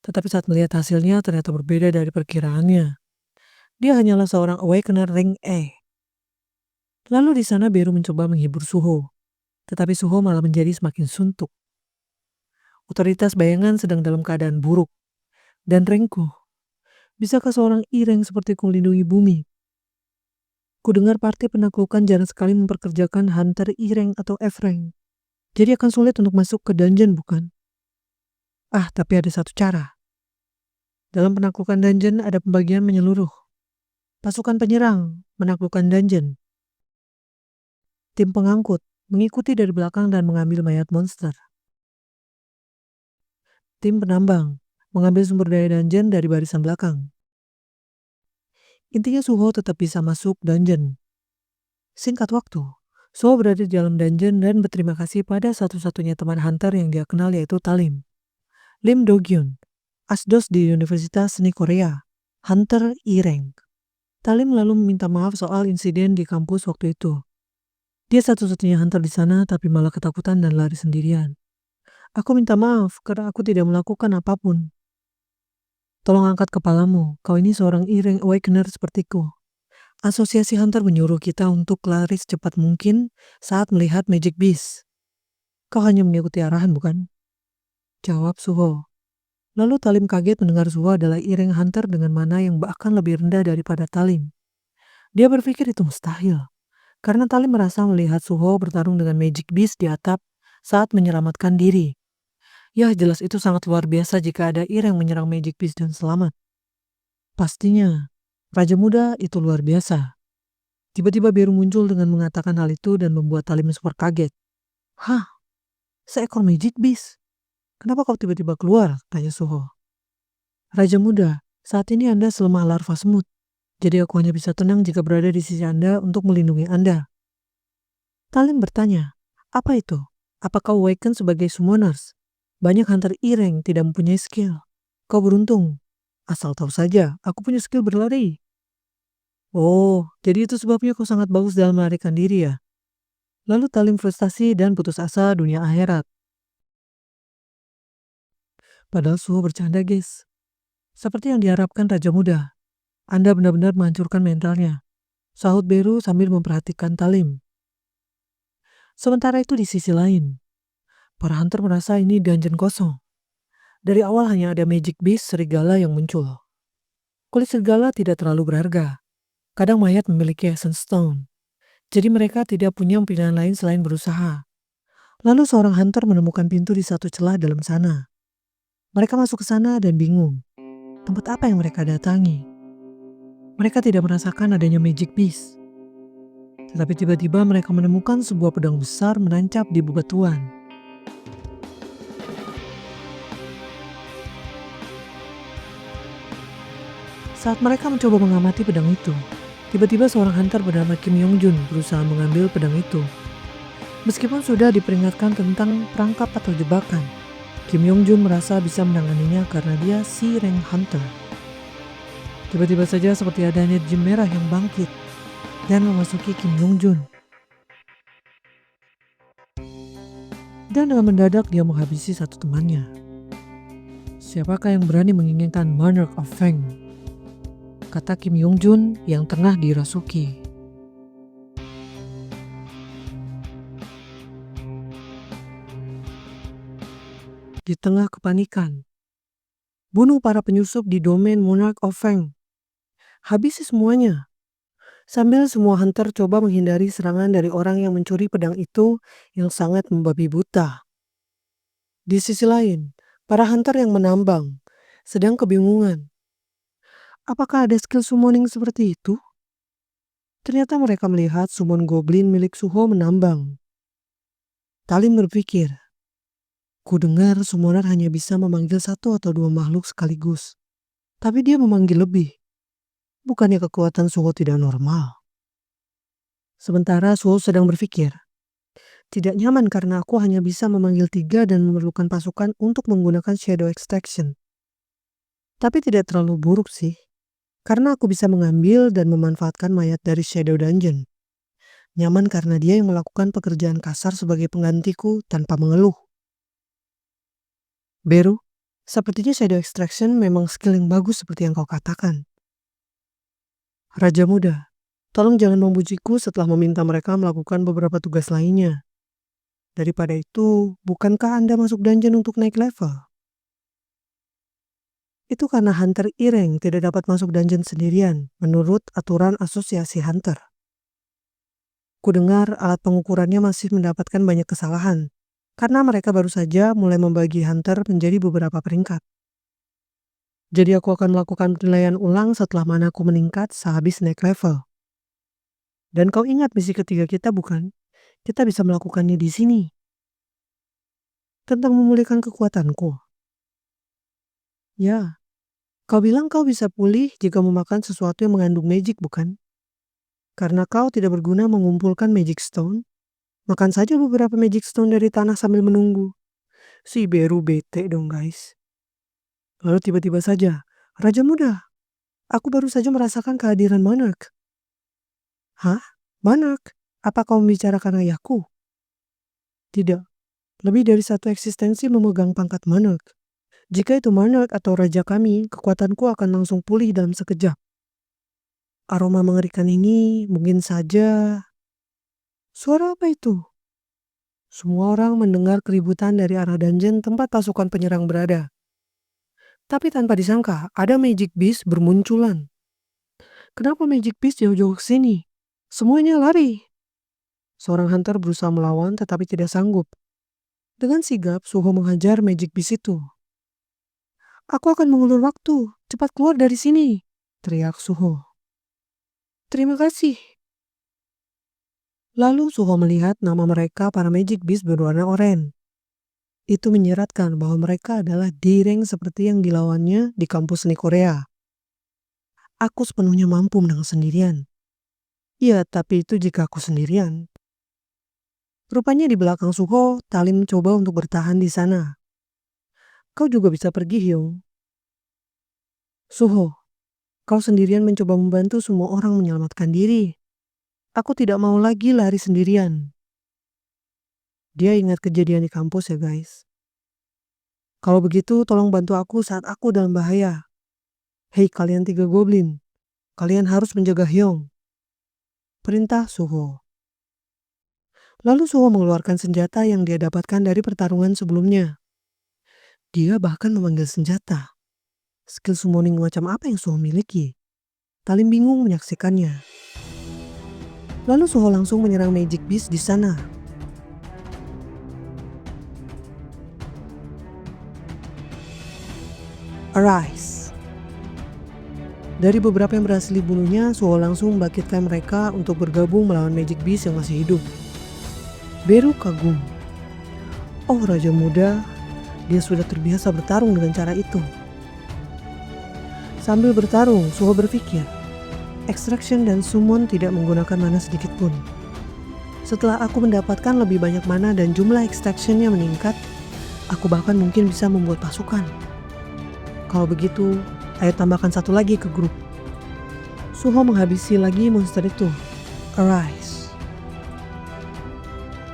Tetapi saat melihat hasilnya ternyata berbeda dari perkiraannya. Dia hanyalah seorang awakener rank E. Lalu di sana Beru mencoba menghibur Suho. Tetapi Suho malah menjadi semakin suntuk. Otoritas bayangan sedang dalam keadaan buruk. Dan rankku, bisakah seorang I-rank sepertiku melindungi bumi? Kudengar partai penaklukan jarang sekali memperkerjakan hunter I-rank atau F-rank. Jadi akan sulit untuk masuk ke dungeon, bukan? Tapi ada satu cara. Dalam penaklukan dungeon ada pembagian menyeluruh. Pasukan penyerang menaklukkan dungeon. Tim pengangkut mengikuti dari belakang dan mengambil mayat monster. Tim penambang mengambil sumber daya dungeon dari barisan belakang. Intinya Suho tetap bisa masuk dungeon. Singkat waktu, Suho berada di dalam dungeon dan berterima kasih pada satu-satunya teman hunter yang dia kenal yaitu Talim. Lim Do-gyun, asdos di Universitas Seni Korea, hunter I-rank. Talim lalu meminta maaf soal insiden di kampus waktu itu. Dia satu-satunya hunter di sana tapi malah ketakutan dan lari sendirian. Aku minta maaf karena aku tidak melakukan apapun. Tolong angkat kepalamu, kau ini seorang I-rank awakener sepertiku. Asosiasi hunter menyuruh kita untuk lari secepat mungkin saat melihat magic beast. Kau hanya mengikuti arahan, bukan? Jawab Suho. Lalu Talim kaget mendengar Suho adalah I-rank hunter dengan mana yang bahkan lebih rendah daripada Talim. Dia berpikir itu mustahil. Karena Talim merasa melihat Suho bertarung dengan magic beast di atap saat menyelamatkan diri. Ya, jelas itu sangat luar biasa jika ada I-rank menyerang magic beast dan selamat. Pastinya, Raja Muda itu luar biasa. Tiba-tiba Beru muncul dengan mengatakan hal itu dan membuat Talim super kaget. Hah? Seekor magic beast? Kenapa kau tiba-tiba keluar? Tanya Suho. Raja Muda, saat ini Anda selemah larva semut. Jadi aku hanya bisa tenang jika berada di sisi Anda untuk melindungi Anda. Talim bertanya, apa itu? Apa kau awaken sebagai summoners? Banyak hunter I-rank tidak mempunyai skill. Kau beruntung. Asal tahu saja, aku punya skill berlari. Oh, jadi itu sebabnya kau sangat bagus dalam melarikan diri ya? Lalu Talim frustasi dan putus asa dunia akhirat. Padahal Suho bercanda, guys. Seperti yang diharapkan Raja Muda. Anda benar-benar menghancurkan mentalnya. Sahut Beru sambil memperhatikan Talim. Sementara itu di sisi lain, para hunter merasa ini dungeon kosong. Dari awal hanya ada magic beast serigala yang muncul. Kulit serigala tidak terlalu berharga. Kadang mayat memiliki essence stone. Jadi mereka tidak punya pilihan lain selain berusaha. Lalu seorang hunter menemukan pintu di satu celah dalam sana. Mereka masuk ke sana dan bingung. Tempat apa yang mereka datangi? Mereka tidak merasakan adanya magic beast. Tetapi tiba-tiba mereka menemukan sebuah pedang besar menancap di bebatuan. Saat mereka mencoba mengamati pedang itu, tiba-tiba seorang hunter bernama Kim Yong Jun berusaha mengambil pedang itu. Meskipun sudah diperingatkan tentang perangkap atau jebakan, Kim Yong Jun merasa bisa menanganinya karena dia si rank hunter. Tiba-tiba saja seperti ada energi merah yang bangkit, dan memasuki Kim Yong-jun. Dan dengan mendadak dia menghabisi satu temannya. Siapakah yang berani menginginkan Monarch of Feng? Kata Kim Yong-jun yang tengah dirasuki. Di tengah kepanikan, bunuh para penyusup di domain Monarch of Feng. Habisi semuanya. Sambil semua hunter coba menghindari serangan dari orang yang mencuri pedang itu yang sangat membabi buta. Di sisi lain, para hunter yang menambang sedang kebingungan. Apakah ada skill summoning seperti itu? Ternyata mereka melihat summon goblin milik Suho menambang. Talim berpikir, ku dengar summoner hanya bisa memanggil satu atau dua makhluk sekaligus. Tapi dia memanggil lebih. Bukannya kekuatan Suho tidak normal? Sementara Suho sedang berpikir, tidak nyaman karena aku hanya bisa memanggil 3 dan memerlukan pasukan untuk menggunakan Shadow Extraction. Tapi tidak terlalu buruk sih, karena aku bisa mengambil dan memanfaatkan mayat dari Shadow Dungeon. Nyaman karena dia yang melakukan pekerjaan kasar sebagai penggantiku tanpa mengeluh. Beru, sepertinya Shadow Extraction memang skill yang bagus seperti yang kau katakan. Raja Muda, tolong jangan membujikku setelah meminta mereka melakukan beberapa tugas lainnya. Daripada itu, bukankah Anda masuk dungeon untuk naik level? Itu karena Hunter Ireng tidak dapat masuk dungeon sendirian, menurut aturan asosiasi Hunter. Kudengar alat pengukurannya masih mendapatkan banyak kesalahan, karena mereka baru saja mulai membagi Hunter menjadi beberapa peringkat. Jadi aku akan melakukan penilaian ulang setelah manaku meningkat sehabis naik level. Dan kau ingat misi ketiga kita bukan? Kita bisa melakukannya di sini. Tentang memulihkan kekuatanku. Ya, kau bilang kau bisa pulih jika memakan sesuatu yang mengandung magic bukan? Karena kau tidak berguna mengumpulkan magic stone, makan saja beberapa magic stone dari tanah sambil menunggu. Si Beru bete dong guys. Lalu tiba-tiba saja, Raja Muda, aku baru saja merasakan kehadiran Monarch. Hah? Monarch? Apa kau membicarakan ayahku? Tidak. Lebih dari satu eksistensi memegang pangkat Monarch. Jika itu Monarch atau raja kami, kekuatanku akan langsung pulih dalam sekejap. Aroma mengerikan ini mungkin saja... Suara apa itu? Semua orang mendengar keributan dari arah dungeon tempat pasukan penyerang berada. Tapi tanpa disangka, ada Magic Beast bermunculan. Kenapa Magic Beast jauh-jauh ke sini? Semuanya lari. Seorang hunter berusaha melawan tetapi tidak sanggup. Dengan sigap, Suho menghajar Magic Beast itu. Aku akan mengulur waktu. Cepat keluar dari sini, teriak Suho. Terima kasih. Lalu Suho melihat nama mereka para Magic Beast berwarna oranye. Itu menyeratkan bahwa mereka adalah Direng seperti yang dilawannya di kampus seni Korea. Aku sepenuhnya mampu menang sendirian. Ya, tapi itu jika aku sendirian. Rupanya di belakang Suho, Talim mencoba untuk bertahan di sana. Kau juga bisa pergi, Hyung. Suho, kau sendirian mencoba membantu semua orang menyelamatkan diri. Aku tidak mau lagi lari sendirian. Dia ingat kejadian di kampus ya guys. Kalau begitu tolong bantu aku saat aku dalam bahaya. Hei kalian 3 goblin. Kalian harus menjaga Hyung. Perintah Suho. Lalu Suho mengeluarkan senjata yang dia dapatkan dari pertarungan sebelumnya. Dia bahkan memanggil senjata. Skill summoning macam apa yang Suho miliki? Talim bingung menyaksikannya. Lalu Suho langsung menyerang Magic Beast di sana. Arise. Dari beberapa yang berhasil dibunuhnya, Suho langsung membangkitkan mereka untuk bergabung melawan Magic Beast yang masih hidup. Beru kagum. Oh Raja Muda, dia sudah terbiasa bertarung dengan cara itu. Sambil bertarung, Suho berpikir, extraction dan summon tidak menggunakan mana sedikit pun. Setelah aku mendapatkan lebih banyak mana dan jumlah extractionnya meningkat, aku bahkan mungkin bisa membuat pasukan. Kalau begitu, ayo tambahkan satu lagi ke grup. Suho menghabisi lagi monster itu. Arise.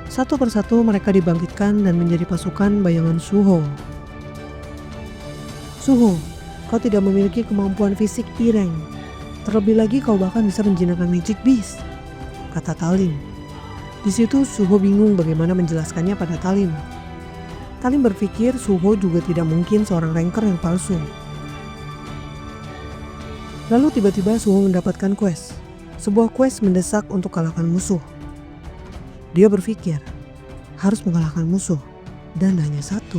Satu persatu mereka dibangkitkan dan menjadi pasukan bayangan Suho. Suho, kau tidak memiliki kemampuan fisik Ireng. Terlebih lagi kau bahkan bisa menjinakkan Magic Beast, kata Talim. Di situ Suho bingung bagaimana menjelaskannya pada Talim. Talim berpikir Suho juga tidak mungkin seorang ranker yang palsu. Lalu tiba-tiba Suho mendapatkan quest. Sebuah quest mendesak untuk kalahkan musuh. Dia berpikir harus mengalahkan musuh dan hanya satu.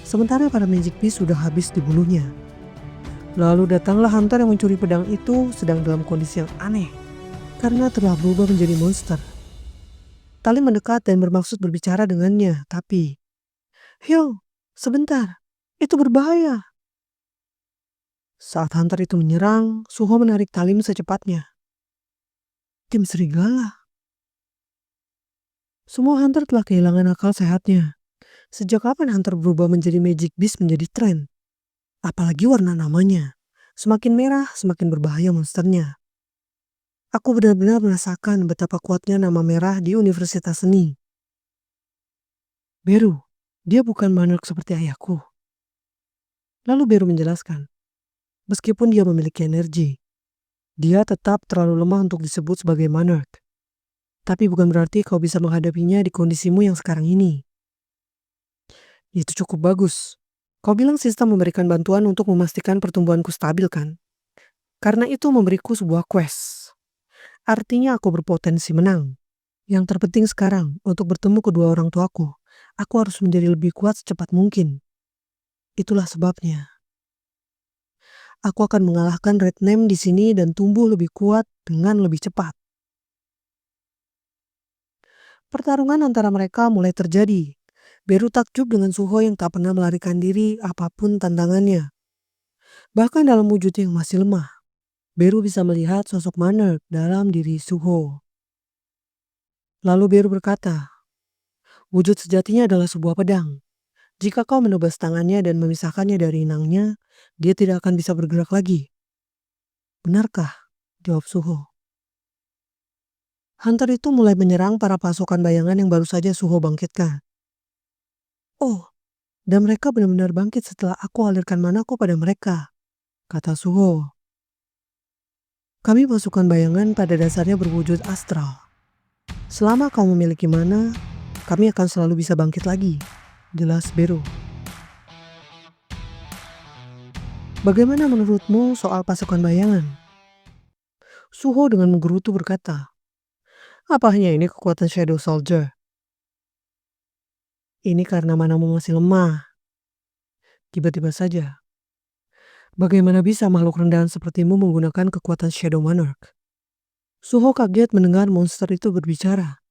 Sementara para Magic Beast sudah habis dibunuhnya. Lalu datanglah Hunter yang mencuri pedang itu sedang dalam kondisi yang aneh karena telah berubah menjadi monster. Talim mendekat dan bermaksud berbicara dengannya, tapi Hyung, sebentar, itu berbahaya. Saat Hunter itu menyerang, Suho menarik Talim secepatnya. Tim serigala. Semua Hunter telah kehilangan akal sehatnya. Sejak kapan Hunter berubah menjadi Magic Beast menjadi tren? Apalagi warna namanya. Semakin merah, semakin berbahaya monsternya. Aku benar-benar merasakan betapa kuatnya nama merah di Universitas Seni. Beru, dia bukan Monarch seperti ayahku. Lalu Beru menjelaskan, meskipun dia memiliki energi, dia tetap terlalu lemah untuk disebut sebagai Monarch. Tapi bukan berarti kau bisa menghadapinya di kondisimu yang sekarang ini. Itu cukup bagus. Kau bilang sistem memberikan bantuan untuk memastikan pertumbuhanku stabil kan? Karena itu memberiku sebuah quest. Artinya aku berpotensi menang. Yang terpenting sekarang untuk bertemu kedua orang tuaku, aku harus menjadi lebih kuat secepat mungkin. Itulah sebabnya. Aku akan mengalahkan Red Name di sini dan tumbuh lebih kuat dengan lebih cepat. Pertarungan antara mereka mulai terjadi. Beru takjub dengan Suho yang tak pernah melarikan diri apapun tantangannya. Bahkan dalam wujud yang masih lemah, Beru bisa melihat sosok Monarch dalam diri Suho. Lalu Beru berkata, wujud sejatinya adalah sebuah pedang. Jika kau menebas tangannya dan memisahkannya dari inangnya, dia tidak akan bisa bergerak lagi. Benarkah? Jawab Suho. Hunter itu mulai menyerang para pasukan bayangan yang baru saja Suho bangkitkan. Oh, dan mereka benar-benar bangkit setelah aku alirkan manaku pada mereka, kata Suho. Kami pasukan bayangan pada dasarnya berwujud astral. Selama kau memiliki mana, kami akan selalu bisa bangkit lagi, jelas Beru. Bagaimana menurutmu soal pasukan bayangan? Suho dengan menggerutu berkata, apa hanya ini kekuatan Shadow Soldier? Ini karena manamu masih lemah. Tiba-tiba saja. Bagaimana bisa makhluk rendahan sepertimu menggunakan kekuatan Shadow Monarch? Suho kaget mendengar monster itu berbicara.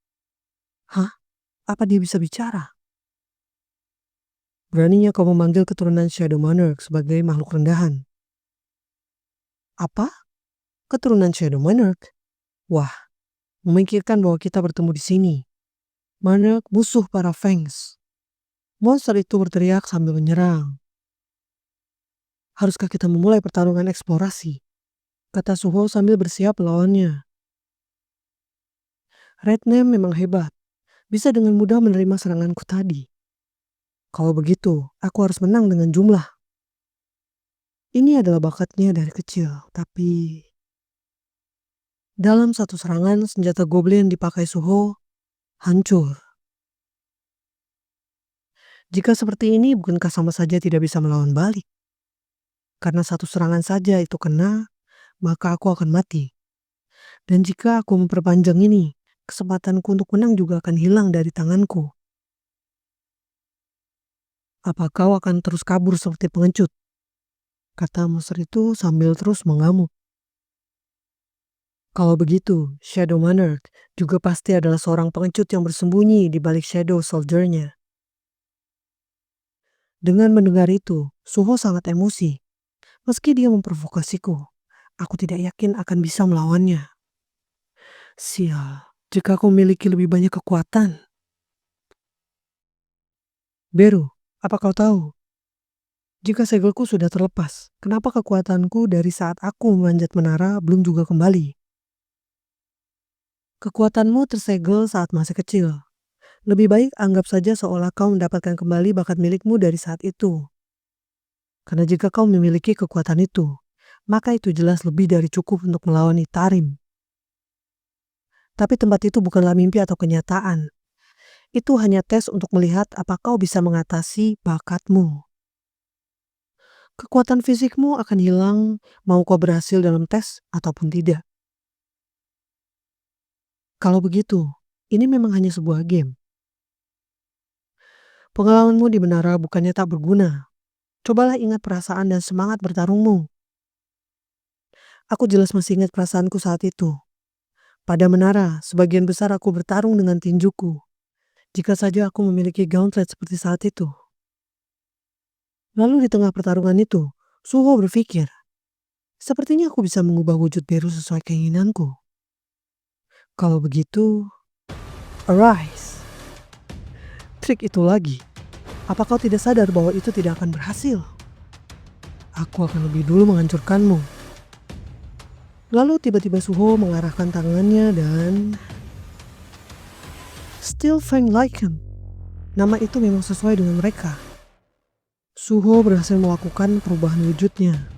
Hah? Apa dia bisa bicara? Beraninya kau memanggil keturunan Shadow Monarch sebagai makhluk rendahan. Apa? Keturunan Shadow Monarch? Wah, memikirkan bahwa kita bertemu di sini. Monarch musuh para Fangs. Monster itu berteriak sambil menyerang. Haruskah kita memulai pertarungan eksplorasi? Kata Suho sambil bersiap melawannya. Red Name memang hebat. Bisa dengan mudah menerima seranganku tadi. Kalau begitu, aku harus menang dengan jumlah. Ini adalah bakatnya dari kecil, tapi dalam satu serangan senjata goblin dipakai Suho hancur. Jika seperti ini, bukankah sama saja tidak bisa melawan balik? Karena satu serangan saja itu kena, maka aku akan mati. Dan jika aku memperpanjang ini, kesempatanku untuk menang juga akan hilang dari tanganku. Apa kau akan terus kabur seperti pengecut? Kata monster itu sambil terus mengamuk. Kalau begitu, Shadow Monarch juga pasti adalah seorang pengecut yang bersembunyi di balik Shadow Soldier-nya. Dengan mendengar itu, Suho sangat emosi. Meski dia memprovokasiku, aku tidak yakin akan bisa melawannya. Sial, jika aku memiliki lebih banyak kekuatan. Beru, apa kau tahu? Jika segelku sudah terlepas, kenapa kekuatanku dari saat aku memanjat menara belum juga kembali? Kekuatanmu tersegel saat masih kecil. Lebih baik anggap saja seolah kau mendapatkan kembali bakat milikmu dari saat itu. Karena jika kau memiliki kekuatan itu, maka itu jelas lebih dari cukup untuk melawan Itarim. Tapi tempat itu bukanlah mimpi atau kenyataan. Itu hanya tes untuk melihat apakah kau bisa mengatasi bakatmu. Kekuatan fisikmu akan hilang mau kau berhasil dalam tes ataupun tidak. Kalau begitu, ini memang hanya sebuah game. Pengalamanmu di menara bukannya tak berguna. Cobalah ingat perasaan dan semangat bertarungmu. Aku jelas masih ingat perasaanku saat itu. Pada menara, sebagian besar aku bertarung dengan tinjuku. Jika saja aku memiliki gauntlet seperti saat itu. Lalu di tengah pertarungan itu, Suho berpikir, sepertinya aku bisa mengubah wujud Beru sesuai keinginanku. Kalau begitu, arise. Trik itu lagi. Apa kau tidak sadar bahwa itu tidak akan berhasil? Aku akan lebih dulu menghancurkanmu. Lalu tiba-tiba Suho mengarahkan tangannya dan... Still Fang Lycan. Nama itu memang sesuai dengan mereka. Suho berhasil melakukan perubahan wujudnya.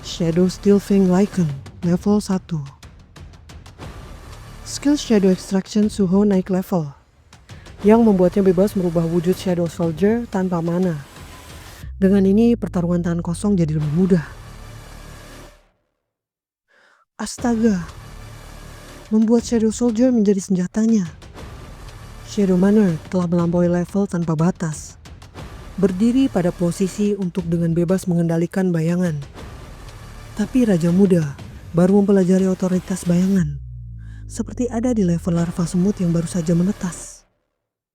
Shadow Steel Fang Lycan, level 1. Skill Shadow Extraction Suho naik level, yang membuatnya bebas merubah wujud Shadow Soldier tanpa mana. Dengan ini, pertarungan tangan kosong jadi lebih mudah. Astaga, membuat Shadow Soldier menjadi senjatanya. Shadow Manor telah melampaui level tanpa batas. Berdiri pada posisi untuk dengan bebas mengendalikan bayangan. Tapi Raja Muda baru mempelajari otoritas bayangan. Seperti ada di level larva semut yang baru saja menetas.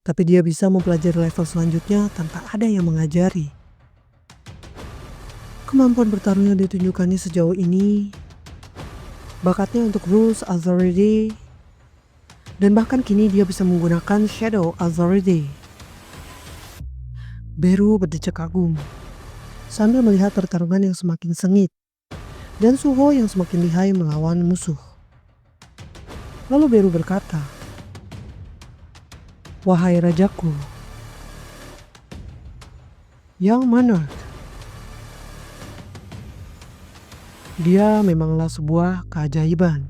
Tapi dia bisa mempelajari level selanjutnya tanpa ada yang mengajari. Kemampuan bertarungnya ditunjukkannya sejauh ini. Bakatnya untuk Rules Authority. Dan bahkan kini dia bisa menggunakan Shadow Authority. Beru berdecak kagum sambil melihat pertarungan yang semakin sengit. Dan Suho yang semakin lihai melawan musuh. Lalu Beru berkata, "Wahai rajaku, Young Monarch, dia memanglah sebuah keajaiban."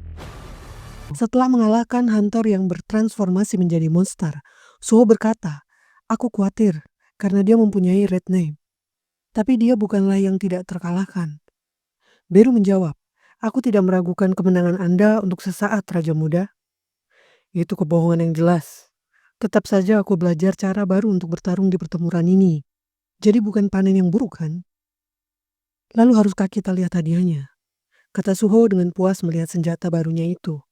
Setelah mengalahkan Hunter yang bertransformasi menjadi monster, Suho berkata, "Aku khawatir karena dia mempunyai red name. Tapi dia bukanlah yang tidak terkalahkan." Beru menjawab, "Aku tidak meragukan kemenangan Anda untuk sesaat, Raja Muda." Itu kebohongan yang jelas. Tetap saja aku belajar cara baru untuk bertarung di pertempuran ini. Jadi bukan panen yang buruk kan? Lalu haruskah kita lihat hadiahnya? Kata Suho dengan puas melihat senjata barunya itu.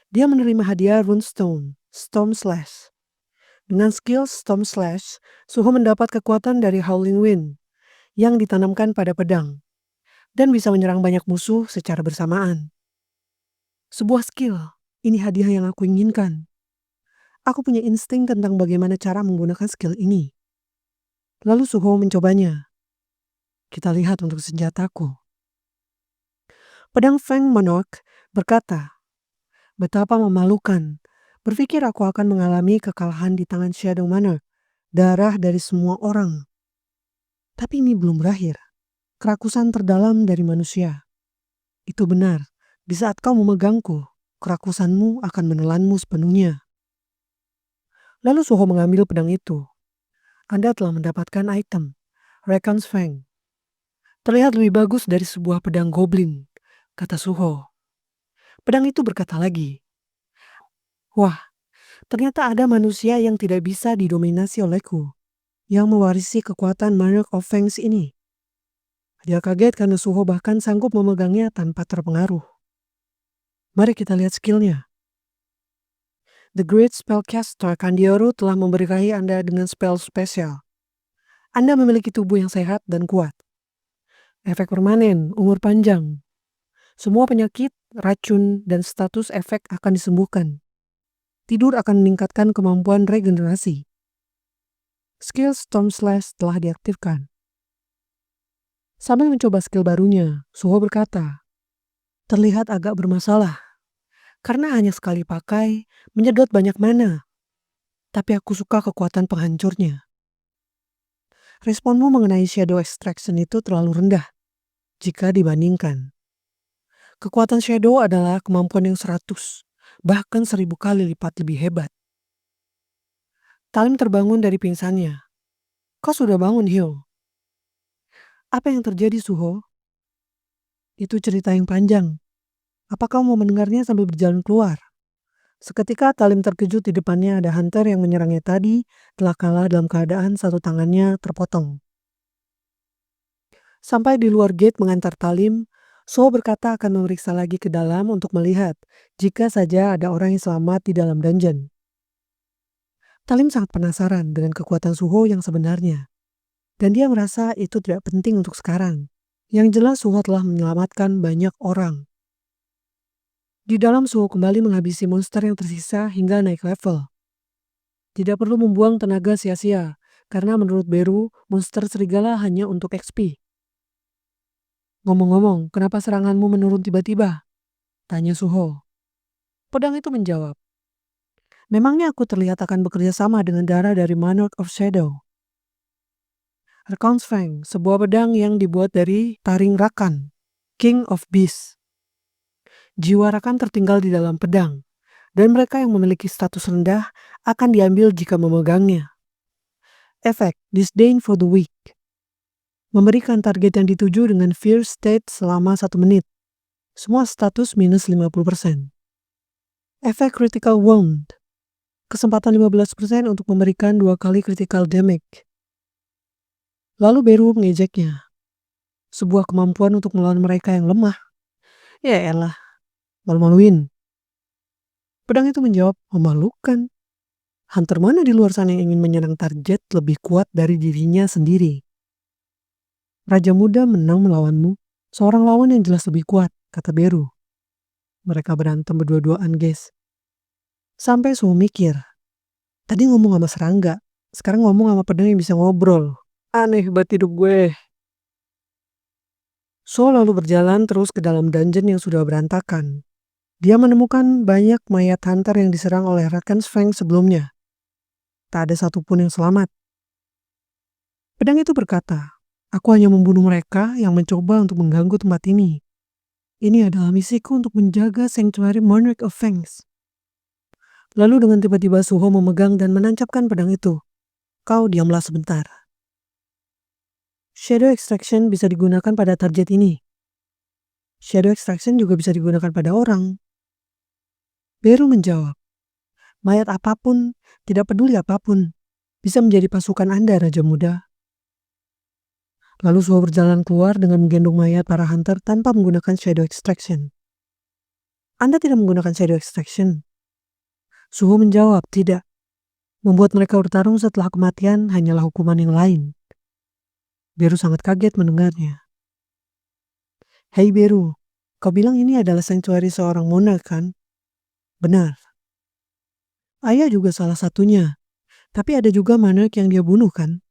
Dia menerima hadiah Runestone, Storm Slash. Dengan skill Storm Slash, Suho mendapat kekuatan dari Howling Wind yang ditanamkan pada pedang dan bisa menyerang banyak musuh secara bersamaan. Sebuah skill, ini hadiah yang aku inginkan. Aku punya insting tentang bagaimana cara menggunakan skill ini. Lalu Suho mencobanya. Kita lihat untuk senjataku. Pedang Fang Monarch berkata, "Betapa memalukan. Berpikir aku akan mengalami kekalahan di tangan Shadow Monarch. Darah dari semua orang. Tapi ini belum berakhir. Kerakusan terdalam dari manusia. Itu benar. Di saat kau memegangku, kerakusanmu akan menelanmu sepenuhnya." Lalu Suho mengambil pedang itu. Anda telah mendapatkan item, Rakan's Fang. Terlihat lebih bagus dari sebuah pedang goblin, kata Suho. Pedang itu berkata lagi, "Wah, ternyata ada manusia yang tidak bisa didominasi olehku, yang mewarisi kekuatan Monarch of Fangs ini." Dia kaget karena Suho bahkan sanggup memegangnya tanpa terpengaruh. Mari kita lihat skillnya. The Great Spellcaster Kandioru telah memberkahi Anda dengan spell spesial. Anda memiliki tubuh yang sehat dan kuat. Efek permanen, umur panjang. Semua penyakit, racun, dan status efek akan disembuhkan. Tidur akan meningkatkan kemampuan regenerasi. Skill Storm Slash telah diaktifkan. Sambil mencoba skill barunya, Suho berkata, "Terlihat agak bermasalah. Karena hanya sekali pakai, menyedot banyak mana. Tapi aku suka kekuatan penghancurnya. Responmu mengenai shadow extraction itu terlalu rendah jika dibandingkan. Kekuatan shadow adalah kemampuan yang 100, bahkan 1000 kali lipat lebih hebat. Talim terbangun dari pingsannya. Kau sudah bangun, Hyo. Apa yang terjadi, Suho? Itu cerita yang panjang. Apa kau mau mendengarnya sambil berjalan keluar? Seketika Talim terkejut di depannya ada hunter yang menyerangnya tadi telah kalah dalam keadaan satu tangannya terpotong. Sampai di luar gate mengantar Talim, Suho berkata akan memeriksa lagi ke dalam untuk melihat jika saja ada orang yang selamat di dalam dungeon. Talim sangat penasaran dengan kekuatan Suho yang sebenarnya. Dan dia merasa itu tidak penting untuk sekarang. Yang jelas Suho telah menyelamatkan banyak orang. Di dalam Suho kembali menghabisi monster yang tersisa hingga naik level. Tidak perlu membuang tenaga sia-sia, karena menurut Beru, monster serigala hanya untuk XP. Ngomong-ngomong, kenapa seranganmu menurun tiba-tiba? Tanya Suho. Pedang itu menjawab. Memangnya aku terlihat akan bekerja sama dengan darah dari Monarch of Shadow. Rakan's Fang, sebuah pedang yang dibuat dari taring Rakan, King of Beasts. Jiwa Rakan tertinggal di dalam pedang, dan mereka yang memiliki status rendah akan diambil jika memegangnya. Efek Disdain for the Weak. Memberikan target yang dituju dengan Fear State selama 1 menit. Semua status minus 50%. Efek Critical Wound. Kesempatan 15% untuk memberikan 2 kali critical damage. Lalu Beru mengejeknya. Sebuah kemampuan untuk melawan mereka yang lemah. Ya elah, malu-maluin. Pedang itu menjawab, memalukan. Hunter mana di luar sana yang ingin menyerang target lebih kuat dari dirinya sendiri? Raja Muda menang melawanmu, seorang lawan yang jelas lebih kuat, kata Beru. Mereka berantem berdua-duaan, guys. Sampai Suho mikir. Tadi ngomong sama serangga, sekarang ngomong sama pedang yang bisa ngobrol. Aneh banget hidup gue. Suho lalu berjalan terus ke dalam dungeon yang sudah berantakan. Dia menemukan banyak mayat hunter yang diserang oleh Rakan's Fang sebelumnya. Tak ada satupun yang selamat. Pedang itu berkata, aku hanya membunuh mereka yang mencoba untuk mengganggu tempat ini. Ini adalah misiku untuk menjaga Sanctuary Monarch of Fangs. Lalu dengan tiba-tiba Suho memegang dan menancapkan pedang itu. Kau diamlah sebentar. Shadow Extraction bisa digunakan pada target ini. Shadow Extraction juga bisa digunakan pada orang. Beru menjawab, mayat apapun, tidak peduli apapun, bisa menjadi pasukan Anda, Raja Muda. Lalu Suho berjalan keluar dengan menggendong mayat para hunter tanpa menggunakan Shadow Extraction. Anda tidak menggunakan Shadow Extraction? Suho menjawab, tidak. Membuat mereka bertarung setelah kematian hanyalah hukuman yang lain. Beru sangat kaget mendengarnya. Hei Beru, kau bilang ini adalah sanctuary seorang monarch kan? Benar. Ayah juga salah satunya. Tapi ada juga monarch yang dia bunuh kan?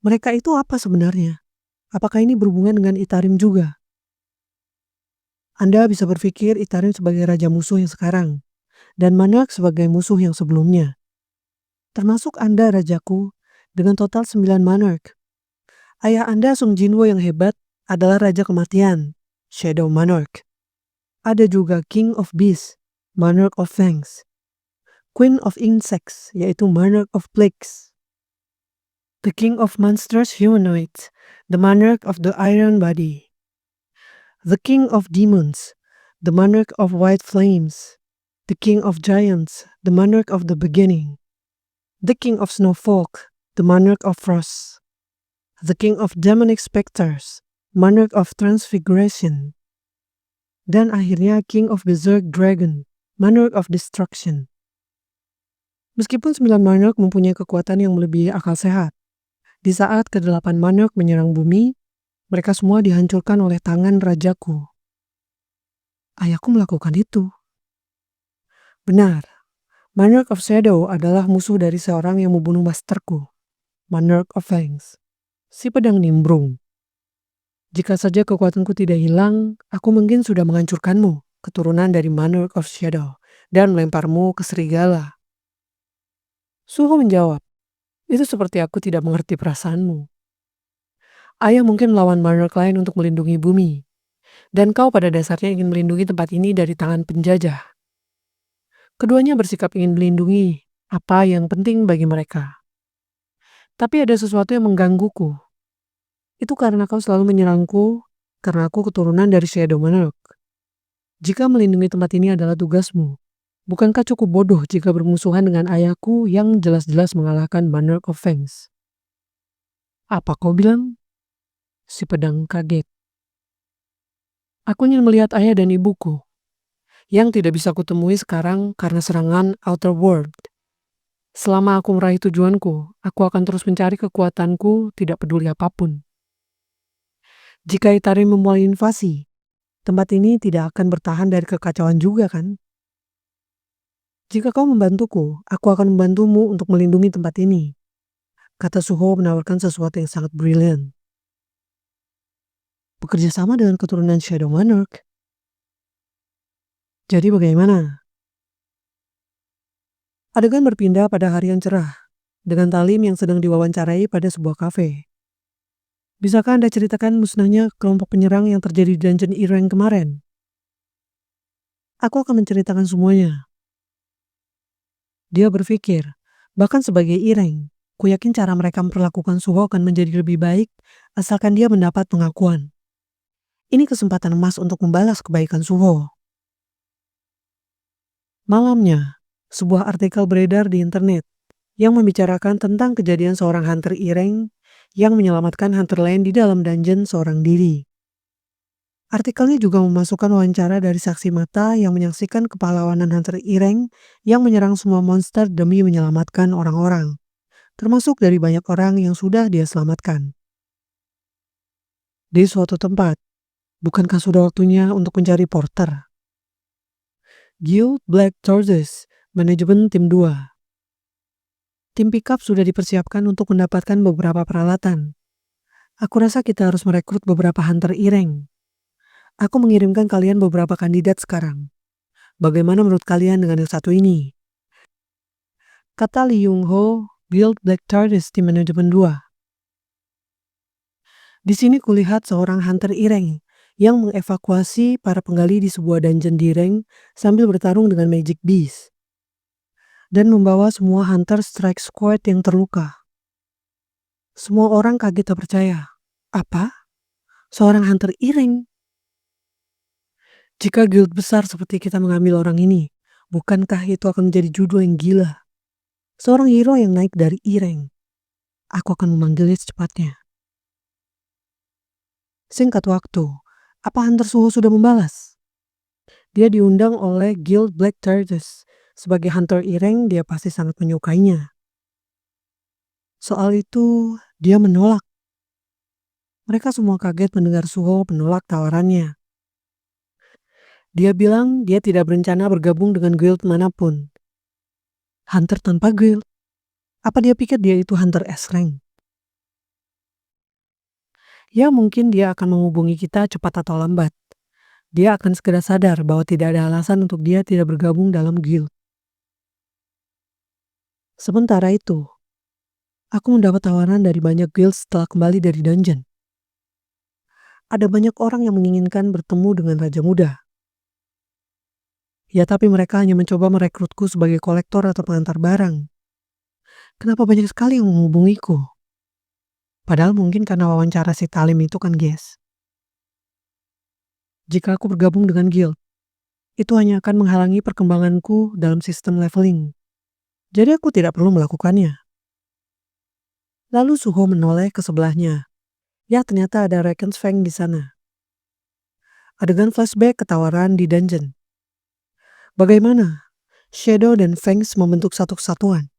Mereka itu apa sebenarnya? Apakah ini berhubungan dengan Itarim juga? Anda bisa berpikir Itarim sebagai raja musuh yang sekarang, dan monarch sebagai musuh yang sebelumnya. Termasuk Anda, rajaku, dengan total 9 monarch. Ayah Anda Sung Jinwo yang hebat adalah Raja Kematian, Shadow Monarch. Ada juga King of Beasts, Monarch of Fangs. Queen of Insects, yaitu Monarch of Plagues. The King of Monsters Humanoids, the Monarch of the Iron Body. The King of Demons, the Monarch of White Flames. The King of Giants, the Monarch of the Beginning. The King of Snowfolk, the Monarch of Frost. The King of Demonic Specters, Monarch of Transfiguration. Dan akhirnya King of Berserk Dragon, Monarch of Destruction. Meskipun 9 Monarch mempunyai kekuatan yang melebihi akal sehat, di saat ke-8 Monarch menyerang bumi, mereka semua dihancurkan oleh tangan rajaku. Ayahku melakukan itu. Benar, Monarch of Shadow adalah musuh dari seorang yang membunuh masterku, Monarch of Fangs. Si pedang nimbrung. Jika saja kekuatanku tidak hilang, aku mungkin sudah menghancurkanmu, keturunan dari Monarch of Shadow, dan melemparmu ke serigala. Suho menjawab, itu seperti aku tidak mengerti perasaanmu. Ayah mungkin melawan Monarch lain untuk melindungi bumi, dan kau pada dasarnya ingin melindungi tempat ini dari tangan penjajah. Keduanya bersikap ingin melindungi apa yang penting bagi mereka. Tapi ada sesuatu yang menggangguku. Itu karena kau selalu menyerangku, karena aku keturunan dari Shadow Monarch. Jika melindungi tempat ini adalah tugasmu, bukankah cukup bodoh jika bermusuhan dengan ayahku yang jelas-jelas mengalahkan Monarch of Fangs? Apa kau bilang? Si pedang kaget. Aku ingin melihat ayah dan ibuku, yang tidak bisa kutemui sekarang karena serangan Outer World. Selama aku meraih tujuanku, aku akan terus mencari kekuatanku, tidak peduli apapun. Jika Itari memulai invasi, tempat ini tidak akan bertahan dari kekacauan juga kan? Jika kau membantuku, aku akan membantumu untuk melindungi tempat ini. Kata Suho menawarkan sesuatu yang sangat brilian. Bekerja sama dengan keturunan Shadow Monarch. Jadi bagaimana? Adegan berpindah pada hari yang cerah, dengan Talim yang sedang diwawancarai pada sebuah kafe. Bisakah Anda ceritakan musnahnya kelompok penyerang yang terjadi di dungeon Ireng kemarin? Aku akan menceritakan semuanya. Dia berpikir, bahkan sebagai Ireng, ku yakin cara mereka memperlakukan Suho akan menjadi lebih baik asalkan dia mendapat pengakuan. Ini kesempatan emas untuk membalas kebaikan Suho. Malamnya, sebuah artikel beredar di internet yang membicarakan tentang kejadian seorang hunter Ireng yang menyelamatkan hunter lain di dalam dungeon seorang diri. Artikelnya juga memasukkan wawancara dari saksi mata yang menyaksikan kepahlawanan hunter Ireng yang menyerang semua monster demi menyelamatkan orang-orang, termasuk dari banyak orang yang sudah dia selamatkan. Di suatu tempat, bukankah sudah waktunya untuk mencari porter? Guild Black Tortoise, manajemen tim 2. Tim pickup sudah dipersiapkan untuk mendapatkan beberapa peralatan. Aku rasa kita harus merekrut beberapa hunter Ireng. Aku mengirimkan kalian beberapa kandidat sekarang. Bagaimana menurut kalian dengan yang satu ini? Kata Lee Yung Ho, Guild Black Tortoise tim manajemen 2. Di sini kulihat seorang hunter Ireng yang mengevakuasi para penggali di sebuah dungeon di Ireng sambil bertarung dengan Magic Beast. Dan membawa semua hunter strike squad yang terluka. Semua orang kaget tak percaya. Apa? Seorang hunter Ireng? Jika guild besar seperti kita mengambil orang ini, bukankah itu akan menjadi judul yang gila? Seorang hero yang naik dari Ireng. Aku akan memanggilnya secepatnya. Singkat waktu, apa hunter Suho sudah membalas? Dia diundang oleh Guild Black Tortoise. Sebagai hunter Ireng, dia pasti sangat menyukainya. Soal itu, dia menolak. Mereka semua kaget mendengar Suho menolak tawarannya. Dia bilang dia tidak berencana bergabung dengan guild manapun. Hunter tanpa guild? Apa dia pikir dia itu hunter S-rank? Ya mungkin dia akan menghubungi kita cepat atau lambat. Dia akan segera sadar bahwa tidak ada alasan untuk dia tidak bergabung dalam guild. Sementara itu, aku mendapat tawaran dari banyak guild setelah kembali dari dungeon. Ada banyak orang yang menginginkan bertemu dengan Raja Muda. Ya tapi mereka hanya mencoba merekrutku sebagai kolektor atau pengantar barang. Kenapa banyak sekali yang menghubungiku? Padahal mungkin karena wawancara si Talim itu kan guys. Jika aku bergabung dengan guild, itu hanya akan menghalangi perkembanganku dalam sistem leveling. Jadi aku tidak perlu melakukannya. Lalu Suho menoleh ke sebelahnya. Ya ternyata ada Feng di sana. Adegan flashback ketawaran di dungeon. Bagaimana? Shadow dan Fangs membentuk satu kesatuan.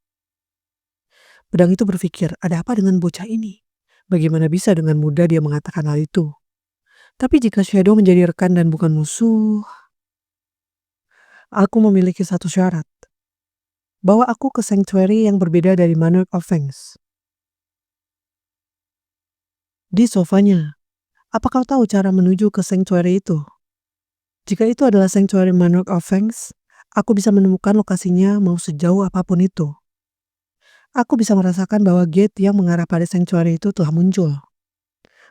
Pedang itu berpikir, ada apa dengan bocah ini? Bagaimana bisa dengan mudah dia mengatakan hal itu? Tapi jika Shadow menjadi rekan dan bukan musuh, aku memiliki satu syarat. Bawa aku ke sanctuary yang berbeda dari Monarch of Fangs. Di sofanya, apa kau tahu cara menuju ke sanctuary itu? Jika itu adalah Sanctuary Monarch of Fangs, aku bisa menemukan lokasinya mau sejauh apapun itu. Aku bisa merasakan bahwa gate yang mengarah pada Sanctuary itu telah muncul.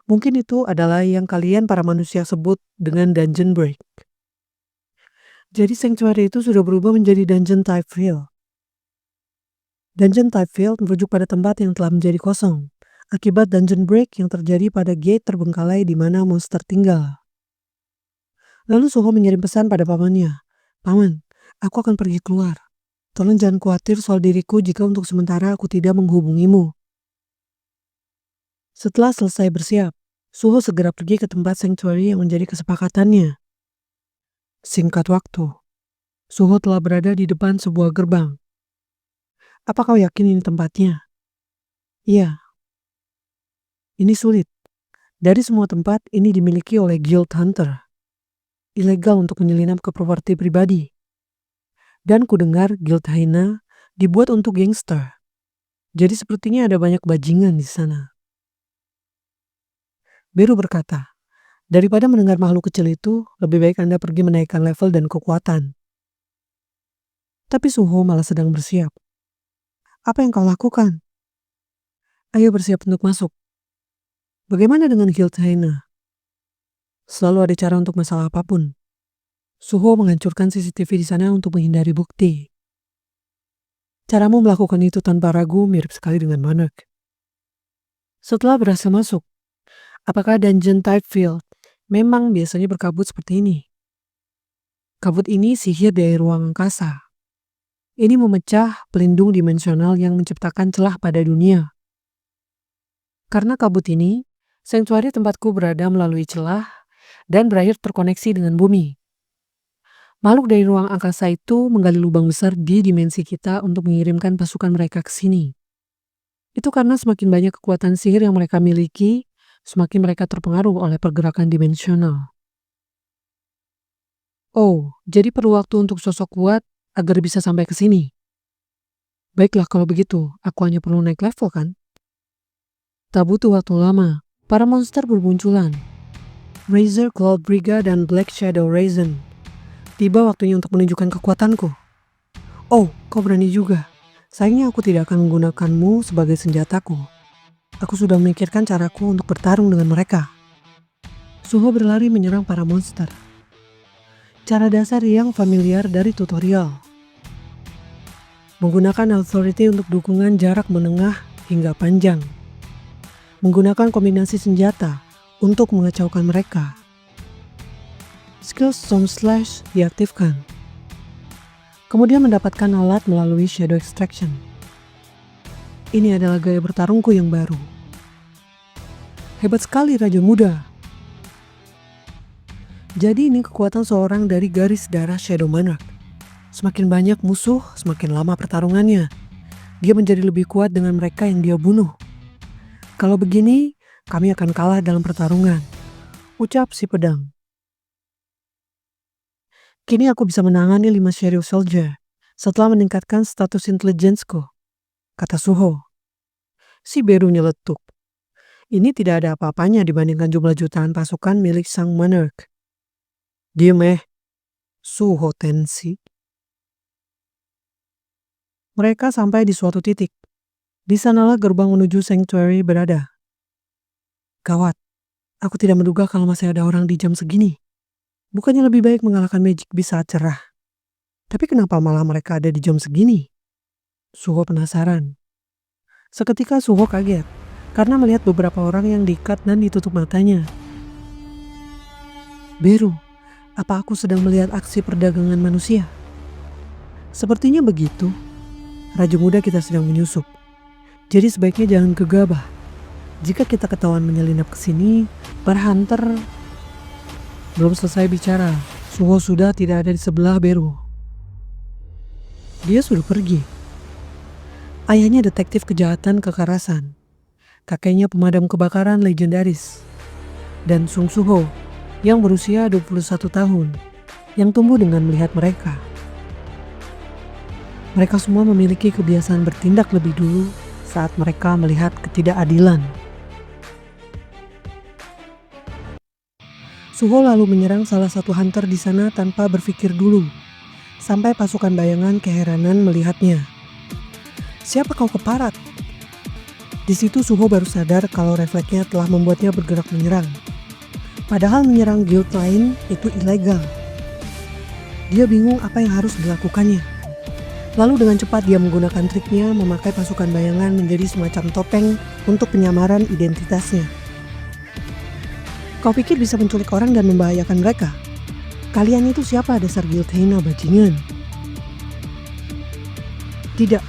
Mungkin itu adalah yang kalian para manusia sebut dengan Dungeon Break. Jadi Sanctuary itu sudah berubah menjadi Dungeon Type Field. Dungeon Type Field merujuk pada tempat yang telah menjadi kosong, akibat Dungeon Break yang terjadi pada gate terbengkalai di mana monster tinggal. Lalu Suho mengirim pesan pada pamannya. Paman, aku akan pergi keluar. Tolong jangan khawatir soal diriku jika untuk sementara aku tidak menghubungimu. Setelah selesai bersiap, Suho segera pergi ke tempat sanctuary yang menjadi kesepakatannya. Singkat waktu, Suho telah berada di depan sebuah gerbang. Apa kau yakin ini tempatnya? Iya. Ini sulit. Dari semua tempat, ini dimiliki oleh Guild Hunter. Ilegal untuk menyelinap ke properti pribadi. Dan kudengar Guild Hyena dibuat untuk gangster. Jadi sepertinya ada banyak bajingan di sana. Beru berkata, daripada mendengar makhluk kecil itu, lebih baik Anda pergi menaikkan level dan kekuatan. Tapi Suho malah sedang bersiap. Apa yang kau lakukan? Ayo bersiap untuk masuk. Bagaimana dengan Guild Hyena? Selalu ada cara untuk masalah apapun. Suho menghancurkan CCTV di sana untuk menghindari bukti. Caramu melakukan itu tanpa ragu mirip sekali dengan Monarch. Setelah berhasil masuk, apakah Dungeon Type Field memang biasanya berkabut seperti ini? Kabut ini sihir dari ruang angkasa. Ini memecah pelindung dimensional yang menciptakan celah pada dunia. Karena kabut ini, sanctuary tempatku berada melalui celah dan berakhir terkoneksi dengan bumi. Makhluk dari ruang angkasa itu menggali lubang besar di dimensi kita untuk mengirimkan pasukan mereka ke sini. Itu karena semakin banyak kekuatan sihir yang mereka miliki, semakin mereka terpengaruh oleh pergerakan dimensional. Oh, jadi perlu waktu untuk sosok kuat agar bisa sampai ke sini. Baiklah kalau begitu, aku hanya perlu naik level kan? Tak butuh waktu lama, para monster bermunculan. Razor Cloud Briga dan Black Shadow Raisin. Tiba waktunya untuk menunjukkan kekuatanku. Oh, kau berani juga. Sayangnya aku tidak akan menggunakanmu sebagai senjataku. Aku sudah memikirkan caraku untuk bertarung dengan mereka. Suho berlari menyerang para monster. Cara dasar yang familiar dari tutorial. Menggunakan authority untuk dukungan jarak menengah hingga panjang. Menggunakan kombinasi senjata untuk mengacaukan mereka. Skill Stone Slash diaktifkan. Kemudian mendapatkan alat melalui Shadow Extraction. Ini adalah gaya bertarungku yang baru. Hebat sekali Raja Muda. Jadi ini kekuatan seorang dari garis darah Shadow Monarch. Semakin banyak musuh, semakin lama pertarungannya. Dia menjadi lebih kuat dengan mereka yang dia bunuh. Kalau begini, kami akan kalah dalam pertarungan. Ucap si pedang. Kini aku bisa menangani 5 Shadow Soldier setelah meningkatkan status intelligence-ku, kata Suho. Si Beru nyeletuk. Ini tidak ada apa-apanya dibandingkan jumlah jutaan pasukan milik sang Monarch. Diem Suho tensi. Mereka sampai di suatu titik. Di sanalah gerbang menuju Sanctuary berada. Gawat, aku tidak menduga kalau masih ada orang di jam segini. Bukannya lebih baik mengalahkan Magic Beast saat cerah. Tapi kenapa malah mereka ada di jam segini? Suho penasaran. Seketika Suho kaget karena melihat beberapa orang yang diikat dan ditutup matanya. Beru, apa aku sedang melihat aksi perdagangan manusia? Sepertinya begitu. Raja Muda kita sedang menyusup. Jadi sebaiknya jangan gegabah. Jika kita ketahuan menyelinap ke sini, para hunter. Belum selesai bicara, Suho sudah tidak ada di sebelah Beru. Dia sudah pergi. Ayahnya detektif kejahatan kekerasan. Kakeknya pemadam kebakaran legendaris. Dan Sung Suho yang berusia 21 tahun yang tumbuh dengan melihat mereka. Mereka semua memiliki kebiasaan bertindak lebih dulu saat mereka melihat ketidakadilan. Suho lalu menyerang salah satu hunter di sana tanpa berpikir dulu, sampai pasukan bayangan keheranan melihatnya. "Siapa kau keparat?" Di situ Suho baru sadar kalau refleksnya telah membuatnya bergerak menyerang. Padahal menyerang guild lain itu ilegal. Dia bingung apa yang harus dilakukannya. Lalu dengan cepat dia menggunakan triknya memakai pasukan bayangan menjadi semacam topeng untuk penyamaran identitasnya. "Kau pikir bisa menculik orang dan membahayakan mereka? Kalian itu siapa dasar guild Hina bajingan?" "Tidak,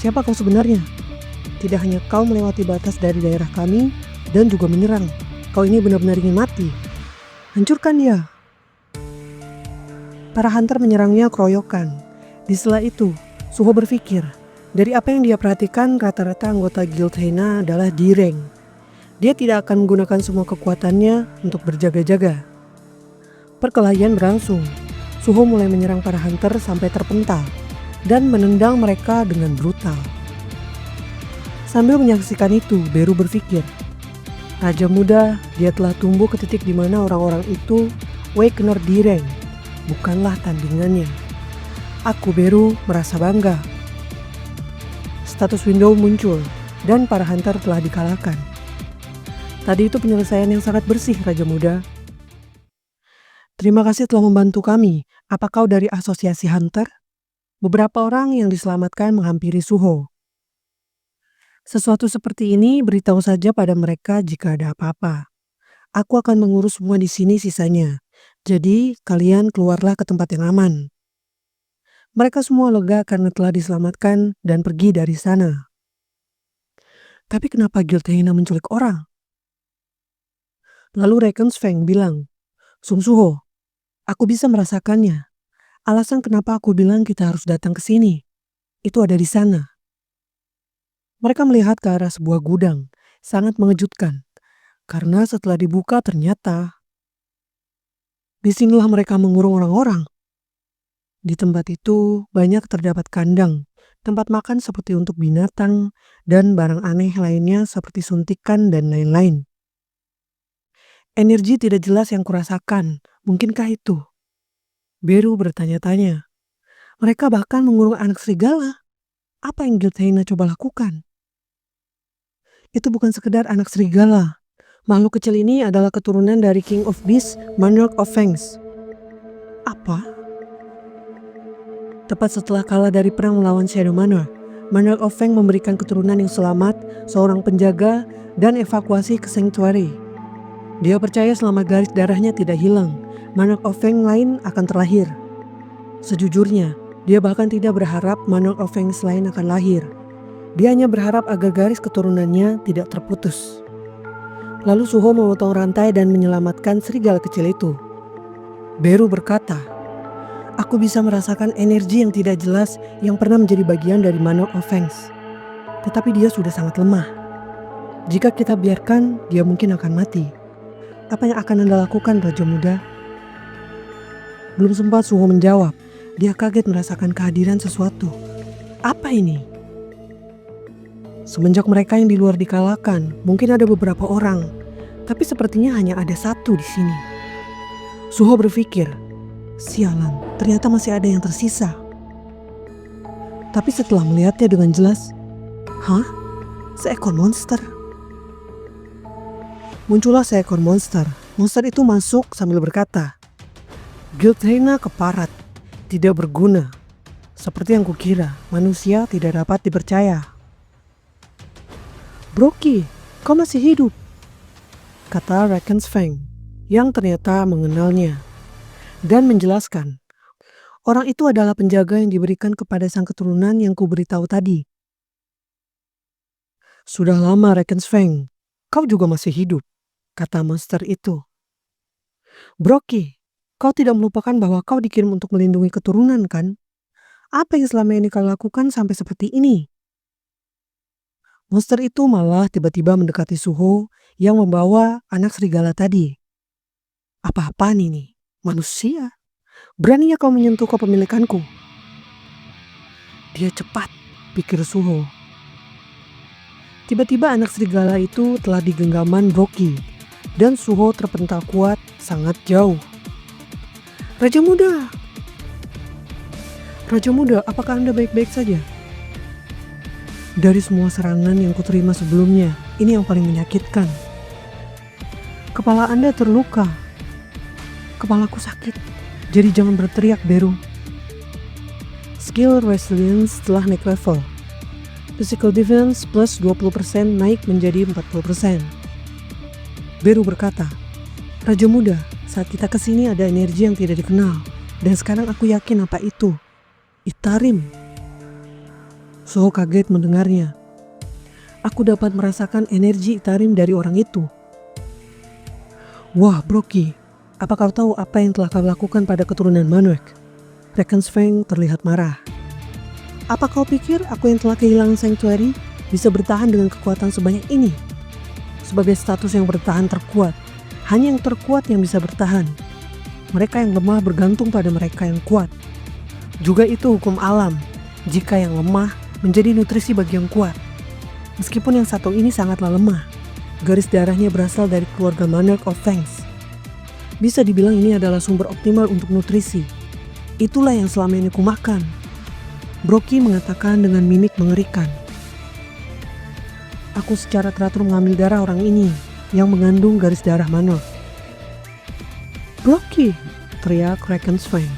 siapa kau sebenarnya? Tidak hanya kau melewati batas dari daerah kami dan juga menyerang. Kau ini benar-benar ingin mati. Hancurkan dia." Para hunter menyerangnya keroyokan. Di sela itu, Suho berpikir, dari apa yang dia perhatikan rata-rata anggota guild Hina adalah D-rank. Dia tidak akan menggunakan semua kekuatannya untuk berjaga-jaga. Perkelahian berlangsung. Suho mulai menyerang para hunter sampai terpental dan menendang mereka dengan brutal. Sambil menyaksikan itu, Beru berpikir, raja muda, dia telah tumbuh ke titik di mana orang-orang itu Wakener D-rank, bukanlah tandingannya. Aku Beru merasa bangga. Status window muncul dan para hunter telah dikalahkan. Tadi itu penyelesaian yang sangat bersih, Raja Muda. Terima kasih telah membantu kami. Apa kau dari asosiasi hunter? Beberapa orang yang diselamatkan menghampiri Suho. Sesuatu seperti ini beritahu saja pada mereka jika ada apa-apa. Aku akan mengurus semua di sini sisanya. Jadi kalian keluarlah ke tempat yang aman. Mereka semua lega karena telah diselamatkan dan pergi dari sana. Tapi kenapa guild Hina menculik orang? Lalu Rekensfeng bilang, "Sung Suho, aku bisa merasakannya. Alasan kenapa aku bilang kita harus datang ke sini, itu ada di sana." Mereka melihat ke arah sebuah gudang, sangat mengejutkan. Karena setelah dibuka ternyata, disinilah mereka mengurung orang-orang. Di tempat itu banyak terdapat kandang, tempat makan seperti untuk binatang, dan barang aneh lainnya seperti suntikan dan lain-lain. Energi tidak jelas yang kurasakan, mungkinkah itu? Beru bertanya-tanya. Mereka bahkan mengurung anak serigala. Apa yang guild Hina coba lakukan? Itu bukan sekedar anak serigala. Makhluk kecil ini adalah keturunan dari King of Beasts, Monarch of Fangs. Apa? Tepat setelah kalah dari perang melawan Shadow Monarch, Monarch of Fang memberikan keturunan yang selamat, seorang penjaga, dan evakuasi ke Sanctuary. Dia percaya selama garis darahnya tidak hilang, Monarch of Fang lain akan terlahir. Sejujurnya, dia bahkan tidak berharap Monarch of Fang lain akan lahir. Dia hanya berharap agar garis keturunannya tidak terputus. Lalu Suho memotong rantai dan menyelamatkan serigala kecil itu. Beru berkata, "Aku bisa merasakan energi yang tidak jelas yang pernah menjadi bagian dari Monarch of Fangs. Tetapi dia sudah sangat lemah. Jika kita biarkan, dia mungkin akan mati. Apa yang akan Anda lakukan, Raja Muda?" Belum sempat Suho menjawab, dia kaget merasakan kehadiran sesuatu. Apa ini? Semenjak mereka yang di luar dikalahkan, mungkin ada beberapa orang, tapi sepertinya hanya ada satu di sini. Suho berpikir, sialan, ternyata masih ada yang tersisa. Tapi setelah melihatnya dengan jelas, hah? Seekor monster. Muncullah seekor monster. Monster itu masuk sambil berkata, "Guild Hina keparat, tidak berguna. Seperti yang kukira, manusia tidak dapat dipercaya." "Broki, kau masih hidup," kata Rekensfeng, yang ternyata mengenalnya, dan menjelaskan, orang itu adalah penjaga yang diberikan kepada sang keturunan yang kuberitahu tadi. "Sudah lama Rekensfeng, kau juga masih hidup," kata monster itu. "Broki, kau tidak melupakan bahwa kau dikirim untuk melindungi keturunan kan? Apa yang selama ini kau lakukan sampai seperti ini?" Monster itu malah tiba-tiba mendekati Suho yang membawa anak serigala tadi. "Apa-apaan ini? Manusia? Beraninya kau menyentuh kepemilikanku?" "Dia cepat," pikir Suho. Tiba-tiba anak serigala itu telah di genggaman Broki. dan Suho terpental kuat sangat jauh. Raja Muda! Raja Muda, apakah Anda baik-baik saja? Dari semua serangan yang kuterima sebelumnya, ini yang paling menyakitkan. Kepala Anda terluka. Kepalaku sakit, jadi jangan berteriak, Beru. Skill Resilience telah naik level. Physical Defense plus 20% naik menjadi 40%. Beru berkata, Raja Muda, saat kita kesini ada energi yang tidak dikenal. Dan sekarang aku yakin apa itu. Itarim. Suho kaget mendengarnya. Aku dapat merasakan energi Itarim dari orang itu. Wah, Broky, apa kau tahu apa yang telah kau lakukan pada keturunan Manuek? Reckonsfeng terlihat marah. Apa kau pikir aku yang telah kehilangan Sanctuary bisa bertahan dengan kekuatan sebanyak ini? Sebagai status yang bertahan terkuat, hanya yang terkuat yang bisa bertahan. Mereka yang lemah bergantung pada mereka yang kuat. Juga itu hukum alam, jika yang lemah menjadi nutrisi bagi yang kuat. Meskipun yang satu ini sangatlah lemah, garis darahnya berasal dari keluarga Monarch of Fangs. Bisa dibilang ini adalah sumber optimal untuk nutrisi. Itulah yang selama ini kumakan. Broky mengatakan dengan mimik mengerikan. Aku secara teratur mengambil darah orang ini yang mengandung garis darah Monarch. Broky, teriak Reckonsfeng.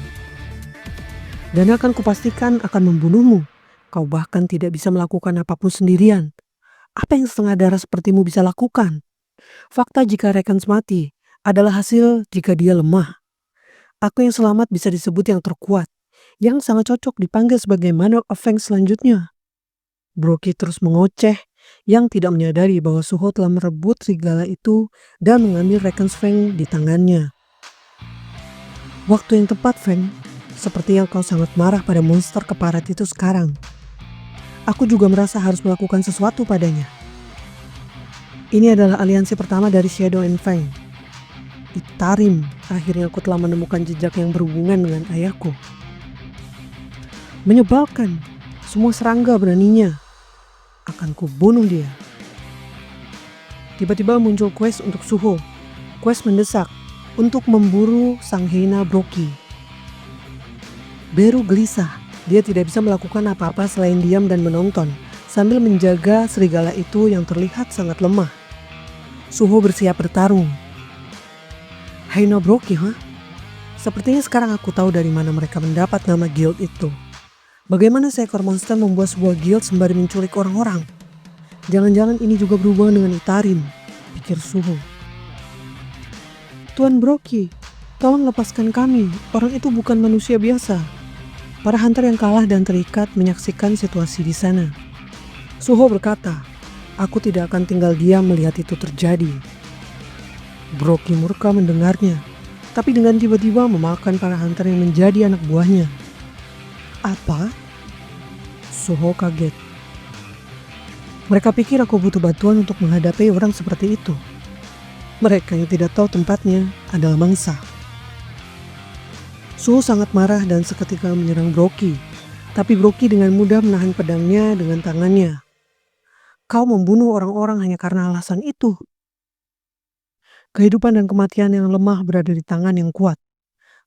Dan akan kupastikan akan membunuhmu. Kau bahkan tidak bisa melakukan apapun sendirian. Apa yang setengah darah sepertimu bisa lakukan? Fakta jika Reckons mati adalah hasil jika dia lemah. Aku yang selamat bisa disebut yang terkuat, yang sangat cocok dipanggil sebagai Monarch of Fangs selanjutnya. Broky terus mengoceh, yang tidak menyadari bahwa Suho telah merebut serigala itu dan mengambil Reckonsfeng di tangannya. Waktu yang tepat, Feng. Seperti yang kau sangat marah pada monster keparat itu sekarang. Aku juga merasa harus melakukan sesuatu padanya. Ini adalah aliansi pertama dari Shadow and Feng. Itarim, akhirnya aku telah menemukan jejak yang berhubungan dengan ayahku. Menyebalkan, semua serangga beraninya. Akan kubunuh dia. Tiba-tiba muncul quest untuk Suho. Quest mendesak untuk memburu sang hyena Broky. Beru gelisah. Dia tidak bisa melakukan apa-apa selain diam dan menonton sambil menjaga serigala itu yang terlihat sangat lemah. Suho bersiap bertarung. Hyena Broky, Sepertinya sekarang aku tahu dari mana mereka mendapat nama guild itu. Bagaimana seekor monster membuat sebuah guild sembari menculik orang-orang? Jangan-jangan ini juga berhubungan dengan Itarim, pikir Suho. Tuan Broky, tolong lepaskan kami. Orang itu bukan manusia biasa. Para hunter yang kalah dan terikat menyaksikan situasi di sana. Suho berkata, aku tidak akan tinggal diam melihat itu terjadi. Broky murka mendengarnya, tapi dengan tiba-tiba memakan para hunter yang menjadi anak buahnya. Apa? Suho kaget. Mereka pikir aku butuh bantuan untuk menghadapi orang seperti itu. Mereka yang tidak tahu tempatnya adalah mangsa. Suho sangat marah dan seketika menyerang Broky. Tapi Broky dengan mudah menahan pedangnya dengan tangannya. Kau membunuh orang-orang hanya karena alasan itu. Kehidupan dan kematian yang lemah berada di tangan yang kuat.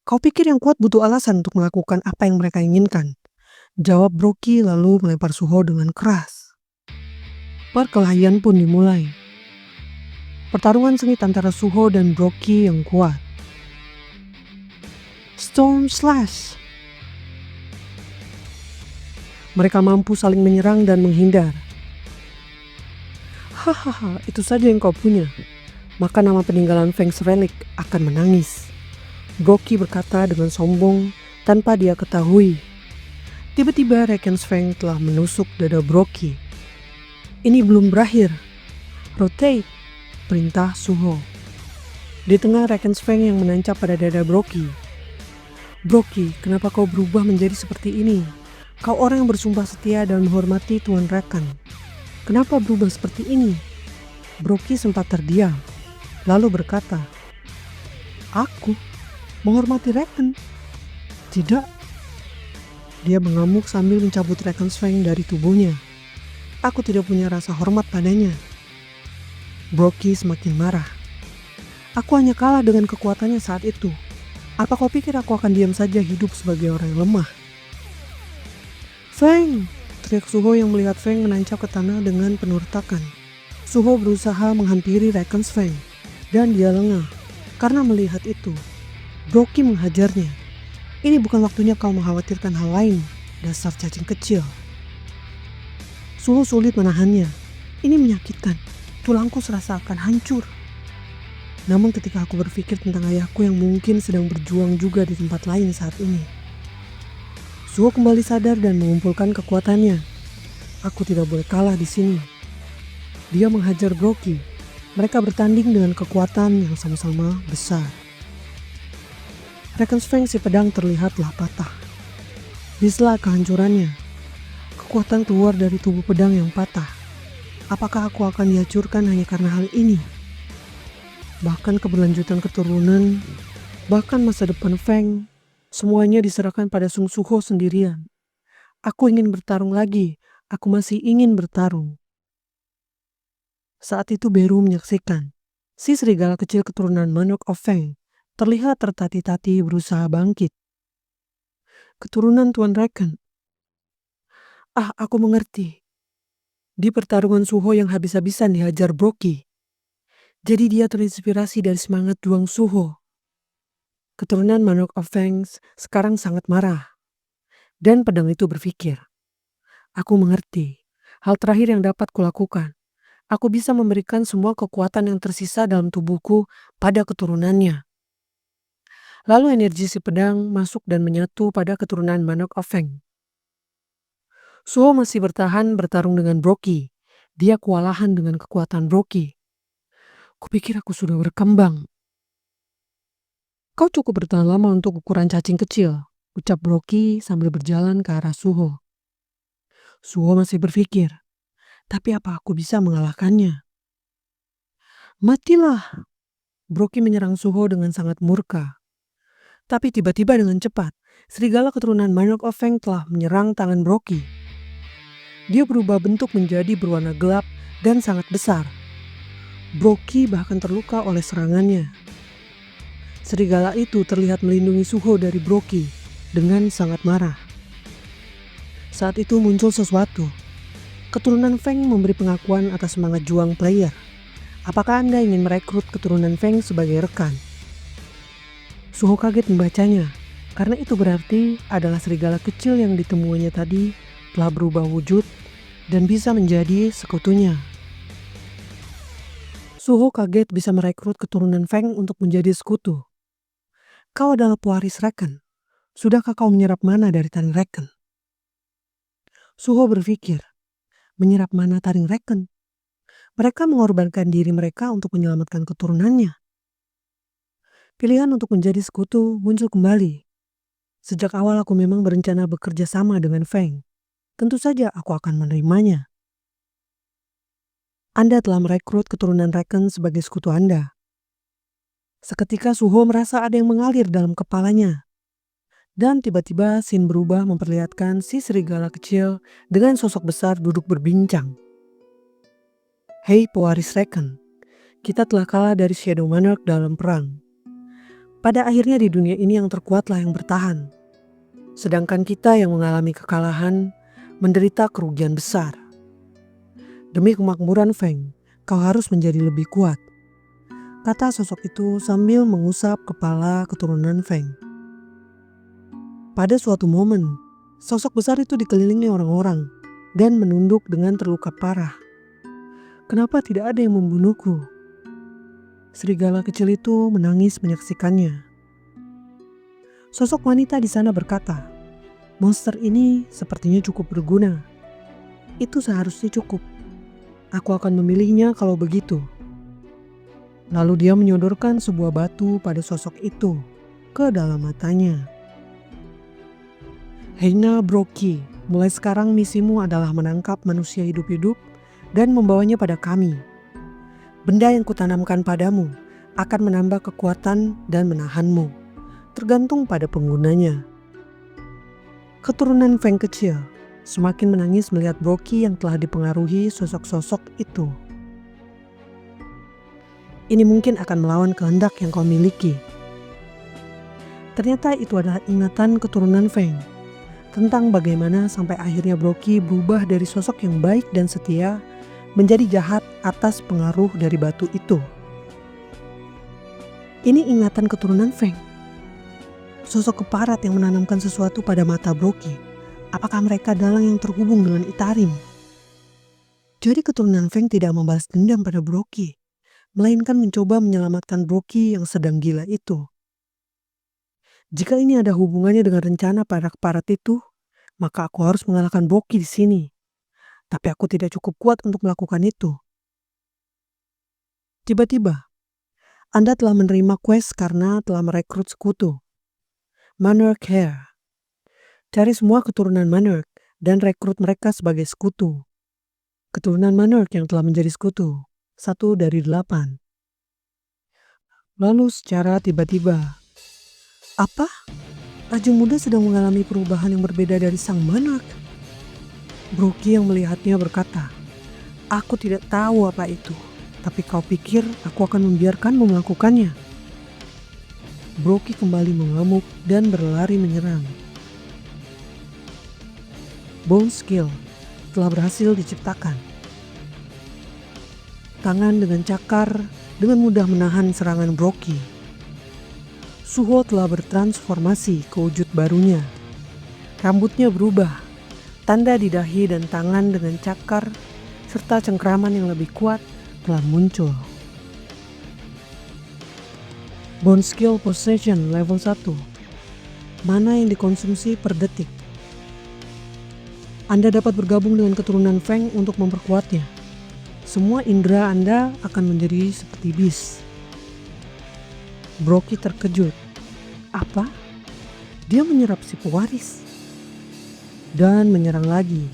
Kau pikir yang kuat butuh alasan untuk melakukan apa yang mereka inginkan? Jawab Broky lalu melempar Suho dengan keras. Perkelahian pun dimulai. Pertarungan sengit antara Suho dan Broky yang kuat. Storm Slash. Mereka mampu saling menyerang dan menghindar. Hahaha, itu saja yang kau punya. Maka nama peninggalan Fangs Relic akan menangis. Broky berkata dengan sombong tanpa dia ketahui. Tiba-tiba Reckonsfeng telah menusuk dada Broky. Ini belum berakhir. Rotate, perintah Suho. Di tengah Reckonsfeng yang menancap pada dada Broky. Broky, kenapa kau berubah menjadi seperti ini? Kau orang yang bersumpah setia dan menghormati Tuan Reckon. Kenapa berubah seperti ini? Broky sempat terdiam, lalu berkata, aku menghormati Reckon? Tidak. Dia mengamuk sambil mencabut Reckonsfeng dari tubuhnya. Aku tidak punya rasa hormat padanya. Broky semakin marah. Aku hanya kalah dengan kekuatannya saat itu. Apa kau pikir aku akan diam saja hidup sebagai orang yang lemah? Feng! Teriak Suho yang melihat Feng menancap ke tanah dengan penuh retakan. Suho berusaha menghampiri Reckons Feng, dan dia lengah karena melihat itu. Broky menghajarnya. Ini bukan waktunya kau mengkhawatirkan hal lain, dasar cacing kecil. Suho sulit menahannya. Ini menyakitkan. Tulangku serasa akan hancur. Namun ketika aku berpikir tentang ayahku yang mungkin sedang berjuang juga di tempat lain saat ini. Suho kembali sadar dan mengumpulkan kekuatannya. Aku tidak boleh kalah di sini. Dia menghajar Broky. Mereka bertanding dengan kekuatan yang sama-sama besar. Reckons Feng si pedang terlihatlah patah. Di sela kehancurannya, kekuatan keluar dari tubuh pedang yang patah. Apakah aku akan dihancurkan hanya karena hal ini? Bahkan keberlanjutan keturunan, bahkan masa depan Feng, semuanya diserahkan pada Sung Suho sendirian. Aku ingin bertarung lagi. Aku masih ingin bertarung. Saat itu Beru menyaksikan. Si serigala kecil keturunan Manok of Feng terlihat tertati-tati berusaha bangkit. Keturunan Tuan Reckon. Aku mengerti. Di pertarungan Suho yang habis-habisan dihajar Broky. Jadi dia terinspirasi dari semangat Duang Suho. Keturunan Manok of Feng sekarang sangat marah. Dan pedang itu berpikir. Aku mengerti. Hal terakhir yang dapat kulakukan. Aku bisa memberikan semua kekuatan yang tersisa dalam tubuhku pada keturunannya. Lalu energi si pedang masuk dan menyatu pada keturunan Manok of Feng. Suho masih bertahan bertarung dengan Broky. Dia kewalahan dengan kekuatan Broky. Kupikir aku sudah berkembang. Kau cukup bertahan lama untuk ukuran cacing kecil, ucap Broky sambil berjalan ke arah Suho. Suho masih berpikir, tapi apa aku bisa mengalahkannya? Matilah! Broky menyerang Suho dengan sangat murka. Tapi tiba-tiba dengan cepat, serigala keturunan Manok of Feng telah menyerang tangan Broky. Dia berubah bentuk menjadi berwarna gelap dan sangat besar. Broky bahkan terluka oleh serangannya. Serigala itu terlihat melindungi Suho dari Broky dengan sangat marah. Saat itu muncul sesuatu. Keturunan Feng memberi pengakuan atas semangat juang player. Apakah Anda ingin merekrut keturunan Feng sebagai rekan? Suho kaget membacanya, karena itu berarti adalah serigala kecil yang ditemuinya tadi telah berubah wujud dan bisa menjadi sekutunya. Suho kaget bisa merekrut keturunan Feng untuk menjadi sekutu. Kau adalah pewaris Reckon. Sudahkah kau menyerap mana dari taring Reckon? Suho berpikir, menyerap mana taring Reckon? Mereka mengorbankan diri mereka untuk menyelamatkan keturunannya. Pilihan untuk menjadi sekutu muncul kembali. Sejak awal aku memang berencana bekerja sama dengan Feng. Tentu saja aku akan menerimanya. Anda telah merekrut keturunan Reckon sebagai sekutu Anda. Seketika Suho merasa ada yang mengalir dalam kepalanya. Dan tiba-tiba scene berubah memperlihatkan si serigala kecil dengan sosok besar duduk berbincang. Hei pewaris Reckon, kita telah kalah dari Shadow Monarch dalam perang. Pada akhirnya di dunia ini yang terkuatlah yang bertahan. Sedangkan kita yang mengalami kekalahan menderita kerugian besar. Demi kemakmuran Feng, kau harus menjadi lebih kuat. Kata sosok itu sambil mengusap kepala keturunan Feng. Pada suatu momen, sosok besar itu dikelilingi orang-orang dan menunduk dengan terluka parah. Kenapa tidak ada yang membunuhku? Serigala kecil itu menangis menyaksikannya. Sosok wanita di sana berkata, monster ini sepertinya cukup berguna. Itu seharusnya cukup. Aku akan memilihnya kalau begitu. Lalu dia menyodorkan sebuah batu pada sosok itu ke dalam matanya. Heina Broky, mulai sekarang misimu adalah menangkap manusia hidup-hidup dan membawanya pada kami. Benda yang kutanamkan padamu akan menambah kekuatan dan menahanmu, tergantung pada penggunanya. Keturunan Feng kecil semakin menangis melihat Broky yang telah dipengaruhi sosok-sosok itu. Ini mungkin akan melawan kehendak yang kau miliki. Ternyata itu adalah ingatan keturunan Feng tentang bagaimana sampai akhirnya Brockie berubah dari sosok yang baik dan setia menjadi jahat atas pengaruh dari batu itu. Ini ingatan keturunan Feng. Sosok keparat yang menanamkan sesuatu pada mata Brockie. Apakah mereka dalang yang terhubung dengan Itarim? Jadi keturunan Feng tidak membalas dendam pada Brockie, melainkan mencoba menyelamatkan Brockie yang sedang gila itu. Jika ini ada hubungannya dengan rencana para keparat itu, maka aku harus mengalahkan Brockie di sini. Tapi aku tidak cukup kuat untuk melakukan itu. Tiba-tiba, Anda telah menerima quest karena telah merekrut sekutu. Monarch Heir. Cari semua keturunan Monarch dan rekrut mereka sebagai sekutu. Keturunan Monarch yang telah menjadi sekutu. 1 dari 8. Lalu secara tiba-tiba, apa? Raja muda sedang mengalami perubahan yang berbeda dari sang Monarch. Brockie yang melihatnya berkata, "Aku tidak tahu apa itu, tapi kau pikir aku akan membiarkanmu melakukannya?" Brockie kembali mengamuk dan berlari menyerang. Bone Skill telah berhasil diciptakan. Tangan dengan cakar dengan mudah menahan serangan Brockie. Suho telah bertransformasi ke wujud barunya. Rambutnya berubah, tanda di dahi dan tangan dengan cakar, serta cengkraman yang lebih kuat telah muncul. Bone Skill Possession level 1. Mana yang dikonsumsi per detik. Anda dapat bergabung dengan keturunan Feng untuk memperkuatnya. Semua indera Anda akan menjadi seperti bis. Brockie terkejut. Apa? Dia menyerap si pewaris. Dan menyerang lagi.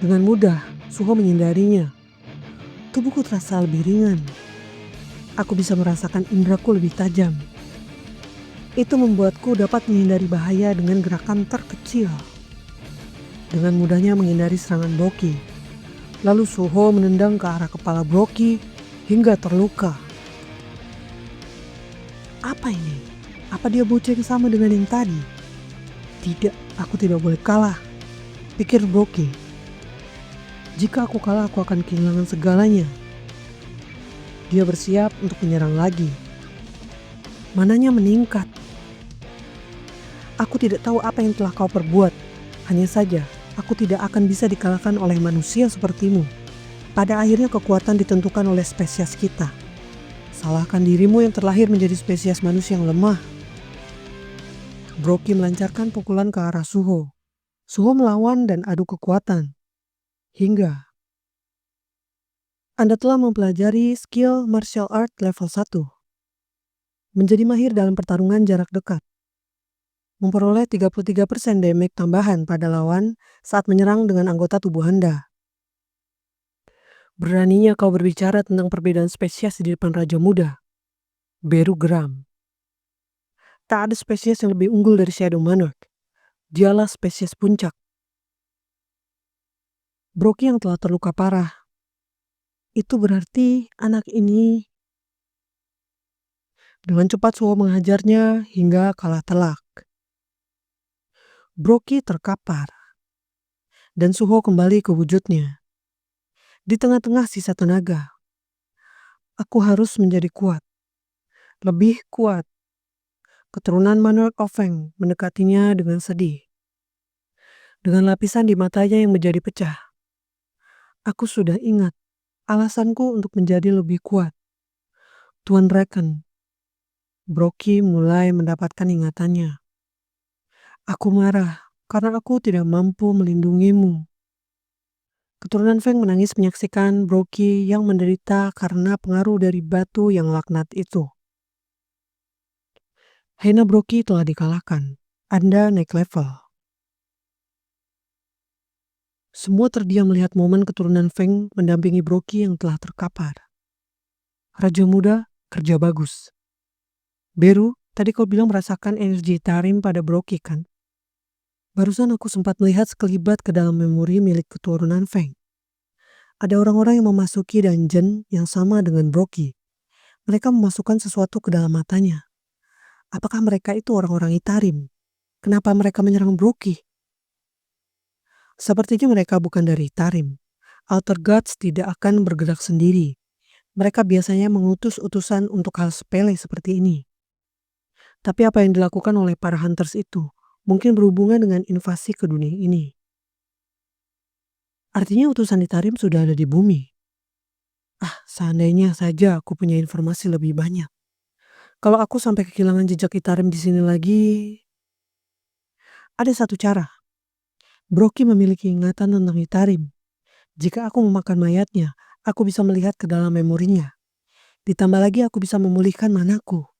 Dengan mudah, Suho menghindarinya. Tubuhku terasa lebih ringan. Aku bisa merasakan indraku lebih tajam. Itu membuatku dapat menghindari bahaya dengan gerakan terkecil. Dengan mudahnya menghindari serangan Brockie. Lalu Suho menendang ke arah kepala Brockie hingga terluka. Apa ini? Apa dia bocah yang sama dengan yang tadi? Tidak, aku tidak boleh kalah, pikir Brockie. Jika aku kalah, aku akan kehilangan segalanya. Dia bersiap untuk menyerang lagi. Mananya meningkat. Aku tidak tahu apa yang telah kau perbuat. Hanya saja, aku tidak akan bisa dikalahkan oleh manusia sepertimu. Pada akhirnya kekuatan ditentukan oleh spesies kita. Salahkan dirimu yang terlahir menjadi spesies manusia yang lemah. Brockie melancarkan pukulan ke arah Suho. Suho melawan dan adu kekuatan. Hingga Anda telah mempelajari skill martial art level 1. Menjadi mahir dalam pertarungan jarak dekat. Memperoleh 33% damage tambahan pada lawan saat menyerang dengan anggota tubuh Anda. Beraninya kau berbicara tentang perbedaan spesies di depan Raja Muda. Beru geram. Tak ada spesies yang lebih unggul dari Shadow Monarch. Dialah spesies puncak. Brockie yang telah terluka parah. Itu berarti anak ini. Dengan cepat Suho menghajarnya hingga kalah telak. Brockie terkapar. Dan Suho kembali ke wujudnya. Di tengah-tengah sisa tenaga. Aku harus menjadi kuat. Lebih kuat. Keturunan Monarch of Feng mendekatinya dengan sedih. Dengan lapisan di matanya yang menjadi pecah. Aku sudah ingat alasanku untuk menjadi lebih kuat. Tuan Reckon. Brockie mulai mendapatkan ingatannya. Aku marah karena aku tidak mampu melindungimu. Keturunan Feng menangis menyaksikan Brockie yang menderita karena pengaruh dari batu yang laknat itu. Hena Brockie telah dikalahkan. Anda naik level. Semua terdiam melihat momen keturunan Feng mendampingi Brockie yang telah terkapar. Raja muda, kerja bagus. Beru, tadi kau bilang merasakan energi Tarim pada Brockie kan? Barusan aku sempat melihat sekelibat ke dalam memori milik keturunan Feng. Ada orang-orang yang memasuki dungeon yang sama dengan Brocky. Mereka memasukkan sesuatu ke dalam matanya. Apakah mereka itu orang-orang Itarim? Kenapa mereka menyerang Brocky? Sepertinya mereka bukan dari Itarim. Outer Gods tidak akan bergerak sendiri. Mereka biasanya mengutus utusan untuk hal sepele seperti ini. Tapi apa yang dilakukan oleh para hunters itu mungkin berhubungan dengan invasi ke dunia ini. Artinya utusan Itarim sudah ada di bumi. Seandainya saja aku punya informasi lebih banyak. Kalau aku sampai kehilangan jejak Itarim di sini lagi, ada satu cara. Brocky memiliki ingatan tentang Itarim. Jika aku memakan mayatnya, aku bisa melihat ke dalam memorinya. Ditambah lagi aku bisa memulihkan manaku.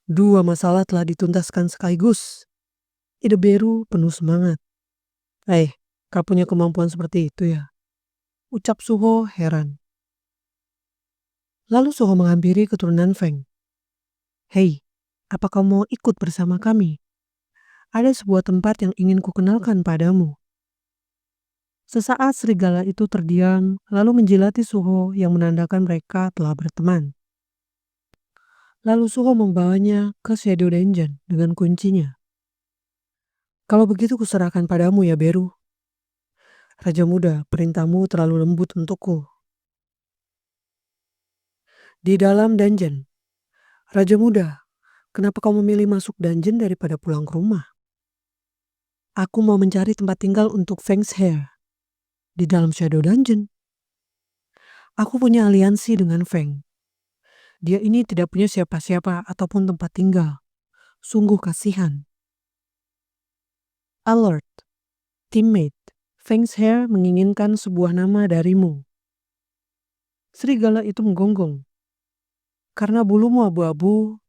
Dua masalah telah dituntaskan sekaligus. Ide Beru penuh semangat. Kau punya kemampuan seperti itu ya? Ucap Suho heran. Lalu Suho menghampiri keturunan Feng. Hei, apa kau mau ikut bersama kami? Ada sebuah tempat yang ingin kukenalkan padamu. Sesaat serigala itu terdiam, lalu menjilati Suho yang menandakan mereka telah berteman. Lalu Suho membawanya ke Shadow Dungeon dengan kuncinya. Kalau begitu kuserahkan padamu ya Beru. Raja Muda, perintahmu terlalu lembut untukku. Di dalam dungeon. Raja Muda, kenapa kau memilih masuk dungeon daripada pulang ke rumah? Aku mau mencari tempat tinggal untuk Feng's Hair. Di dalam Shadow Dungeon. Aku punya aliansi dengan Feng. Dia ini tidak punya siapa-siapa ataupun tempat tinggal. Sungguh kasihan. Alert. Teammate. Feng's Hair menginginkan sebuah nama darimu. Serigala itu menggonggong. Karena bulumu abu-abu,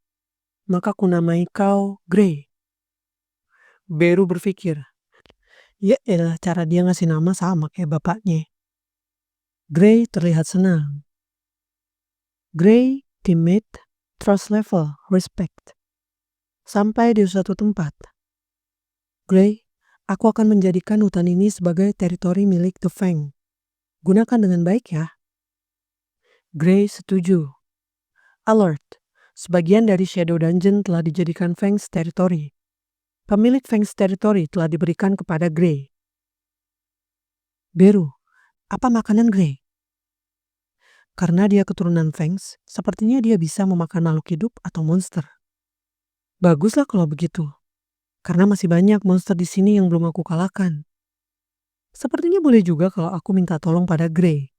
maka kunamai kau Grey. Beru berpikir. Ya elah, cara dia ngasih nama sama kayak bapaknya. Grey terlihat senang. Grey, teammate, trust level, respect. Sampai di suatu tempat. Grey, aku akan menjadikan hutan ini sebagai teritori milik The Feng. Gunakan dengan baik ya. Grey setuju. Alert, sebagian dari Shadow Dungeon telah dijadikan Feng's teritori. Pemilik Feng's teritori telah diberikan kepada Grey. Beru, apa makanan Grey? Karena dia keturunan Feng's, sepertinya dia bisa memakan makhluk hidup atau monster. Baguslah kalau begitu. Karena masih banyak monster di sini yang belum aku kalahkan. Sepertinya boleh juga kalau aku minta tolong pada Grey.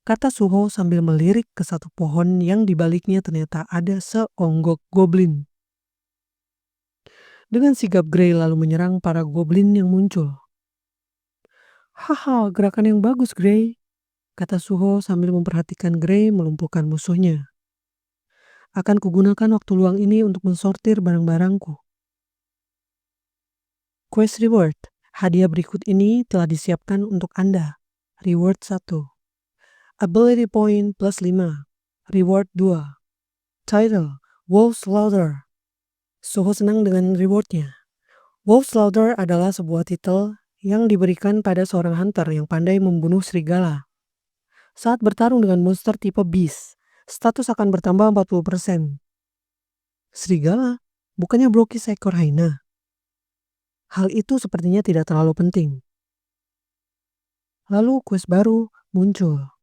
Kata Suho sambil melirik ke satu pohon yang di baliknya ternyata ada seonggok goblin. Dengan sigap Grey lalu menyerang para goblin yang muncul. Haha, gerakan yang bagus Grey, kata Suho sambil memperhatikan Grey melumpuhkan musuhnya. Akan kugunakan waktu luang ini untuk mensortir barang-barangku. Quest reward, hadiah berikut ini telah disiapkan untuk Anda. Reward 1. Ability point plus 5. Reward 2. Title, Wolf Slaughter. Suho senang dengan rewardnya. Wolf Slaughter adalah sebuah titel yang diberikan pada seorang hunter yang pandai membunuh serigala. Saat bertarung dengan monster tipe beast, status akan bertambah 40%. Serigala, bukannya Brocky seekor hyena. Hal itu sepertinya tidak terlalu penting. Lalu quest baru muncul.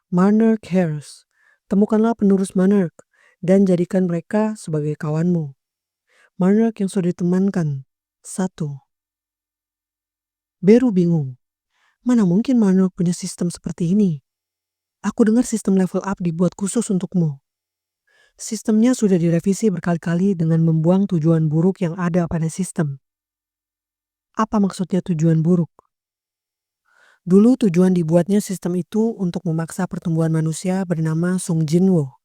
Monarch Hairs. Temukanlah penerus Monarch dan jadikan mereka sebagai kawanmu. Monarch yang sudah ditemankan. 1. Beru bingung. Mana mungkin Monarch punya sistem seperti ini? Aku dengar sistem level up dibuat khusus untukmu. Sistemnya sudah direvisi berkali-kali dengan membuang tujuan buruk yang ada pada sistem. Apa maksudnya tujuan buruk? Dulu tujuan dibuatnya sistem itu untuk memaksa pertumbuhan manusia bernama Sung Jinwo.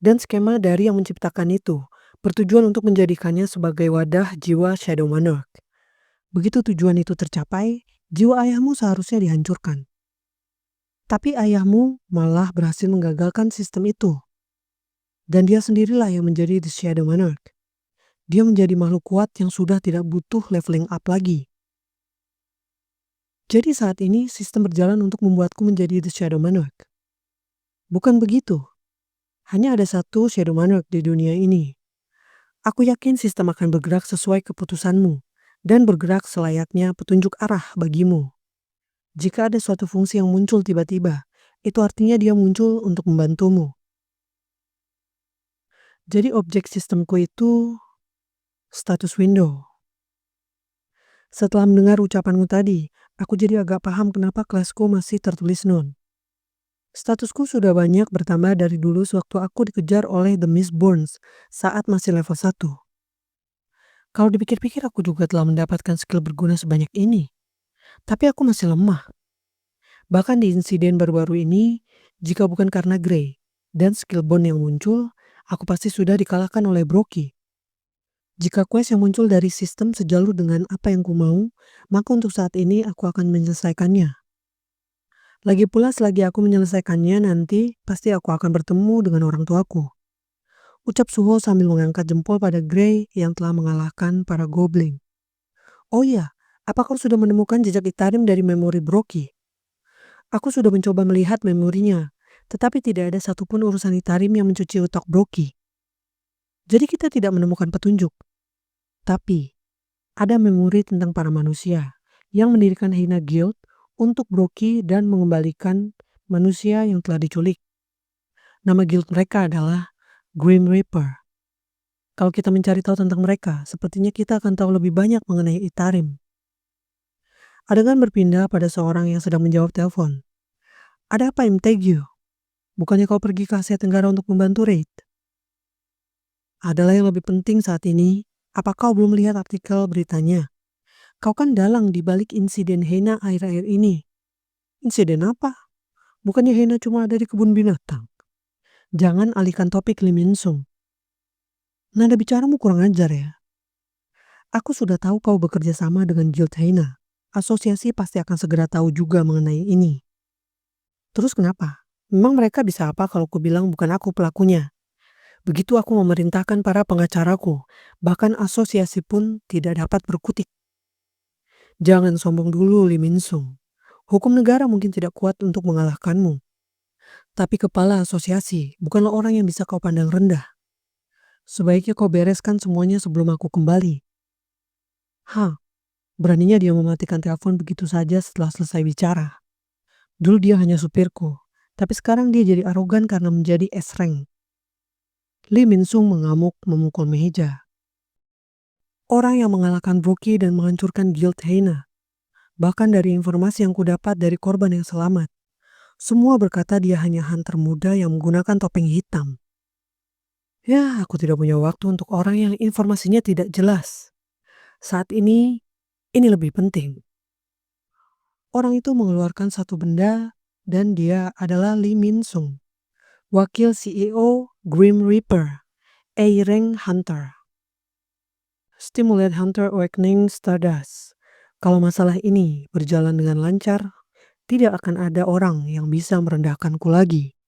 Dan skema dari yang menciptakan itu bertujuan untuk menjadikannya sebagai wadah jiwa Shadow Monarch. Begitu tujuan itu tercapai, jiwa ayahmu seharusnya dihancurkan. Tapi ayahmu malah berhasil menggagalkan sistem itu. Dan dia sendirilah yang menjadi The Shadow Monarch. Dia menjadi makhluk kuat yang sudah tidak butuh leveling up lagi. Jadi saat ini sistem berjalan untuk membuatku menjadi The Shadow Monarch. Bukan begitu. Hanya ada satu Shadow Monarch di dunia ini. Aku yakin sistem akan bergerak sesuai keputusanmu dan bergerak selayaknya petunjuk arah bagimu. Jika ada suatu fungsi yang muncul tiba-tiba, itu artinya dia muncul untuk membantumu. Jadi objek sistemku itu status window. Setelah mendengar ucapanmu tadi, aku jadi agak paham kenapa kelasku masih tertulis nun. Statusku sudah banyak bertambah dari dulu sewaktu aku dikejar oleh The Mistborns saat masih level 1. Kalau dipikir-pikir aku juga telah mendapatkan skill berguna sebanyak ini. Tapi aku masih lemah. Bahkan di insiden baru-baru ini, jika bukan karena Grey dan skill bond yang muncul, aku pasti sudah dikalahkan oleh Broky. Jika quest yang muncul dari sistem sejalur dengan apa yang ku mau, maka untuk saat ini aku akan menyelesaikannya. Lagi pula selagi aku menyelesaikannya nanti, pasti aku akan bertemu dengan orang tuaku. Ucap Suho sambil mengangkat jempol pada Grey yang telah mengalahkan para goblin. Oh iya, apa kau sudah menemukan jejak Itarim dari memori Broky? Aku sudah mencoba melihat memorinya, tetapi tidak ada satupun urusan Itarim yang mencuci otak Broky. Jadi kita tidak menemukan petunjuk. Tapi, ada memori tentang para manusia yang mendirikan Hina Guild untuk Broky dan mengembalikan manusia yang telah diculik. Nama guild mereka adalah Grim Reaper. Kalau kita mencari tahu tentang mereka, sepertinya kita akan tahu lebih banyak mengenai Itarim. Adegan berpindah pada seorang yang sedang menjawab telepon. Ada apa Imtegyu? Bukannya kau pergi ke Asia Tenggara untuk membantu raid? Adalah yang lebih penting saat ini, apa kau belum melihat artikel beritanya? Kau kan dalang di balik insiden Hena akhir-akhir ini. Insiden apa? Bukannya Hena cuma ada di kebun binatang? Jangan alihkan topik Lim Insung. Nada bicaramu kurang ajar ya. Aku sudah tahu kau bekerja sama dengan Guild Hena. Asosiasi pasti akan segera tahu juga mengenai ini. Terus kenapa? Memang mereka bisa apa kalau ku bilang bukan aku pelakunya? Begitu aku memerintahkan para pengacaraku, bahkan asosiasi pun tidak dapat berkutik. Jangan sombong dulu, Lim Insung. Hukum negara mungkin tidak kuat untuk mengalahkanmu. Tapi kepala asosiasi bukanlah orang yang bisa kau pandang rendah. Sebaiknya kau bereskan semuanya sebelum aku kembali. Hah, beraninya dia mematikan telepon begitu saja setelah selesai bicara. Dulu dia hanya supirku, tapi sekarang dia jadi arogan karena menjadi S-rank. Lee Min-sung mengamuk memukul meja. Orang yang mengalahkan Broky dan menghancurkan Guild Hena. Bahkan dari informasi yang kudapat dari korban yang selamat, semua berkata dia hanya hunter muda yang menggunakan topeng hitam. Ya, aku tidak punya waktu untuk orang yang informasinya tidak jelas. Saat ini lebih penting. Orang itu mengeluarkan satu benda dan dia adalah Lee Min-sung, wakil CEO Grim Reaper, A-Rank Hunter. Stimulate Hunter Awakening Stardust. Kalau masalah ini berjalan dengan lancar, tidak akan ada orang yang bisa merendahkanku lagi.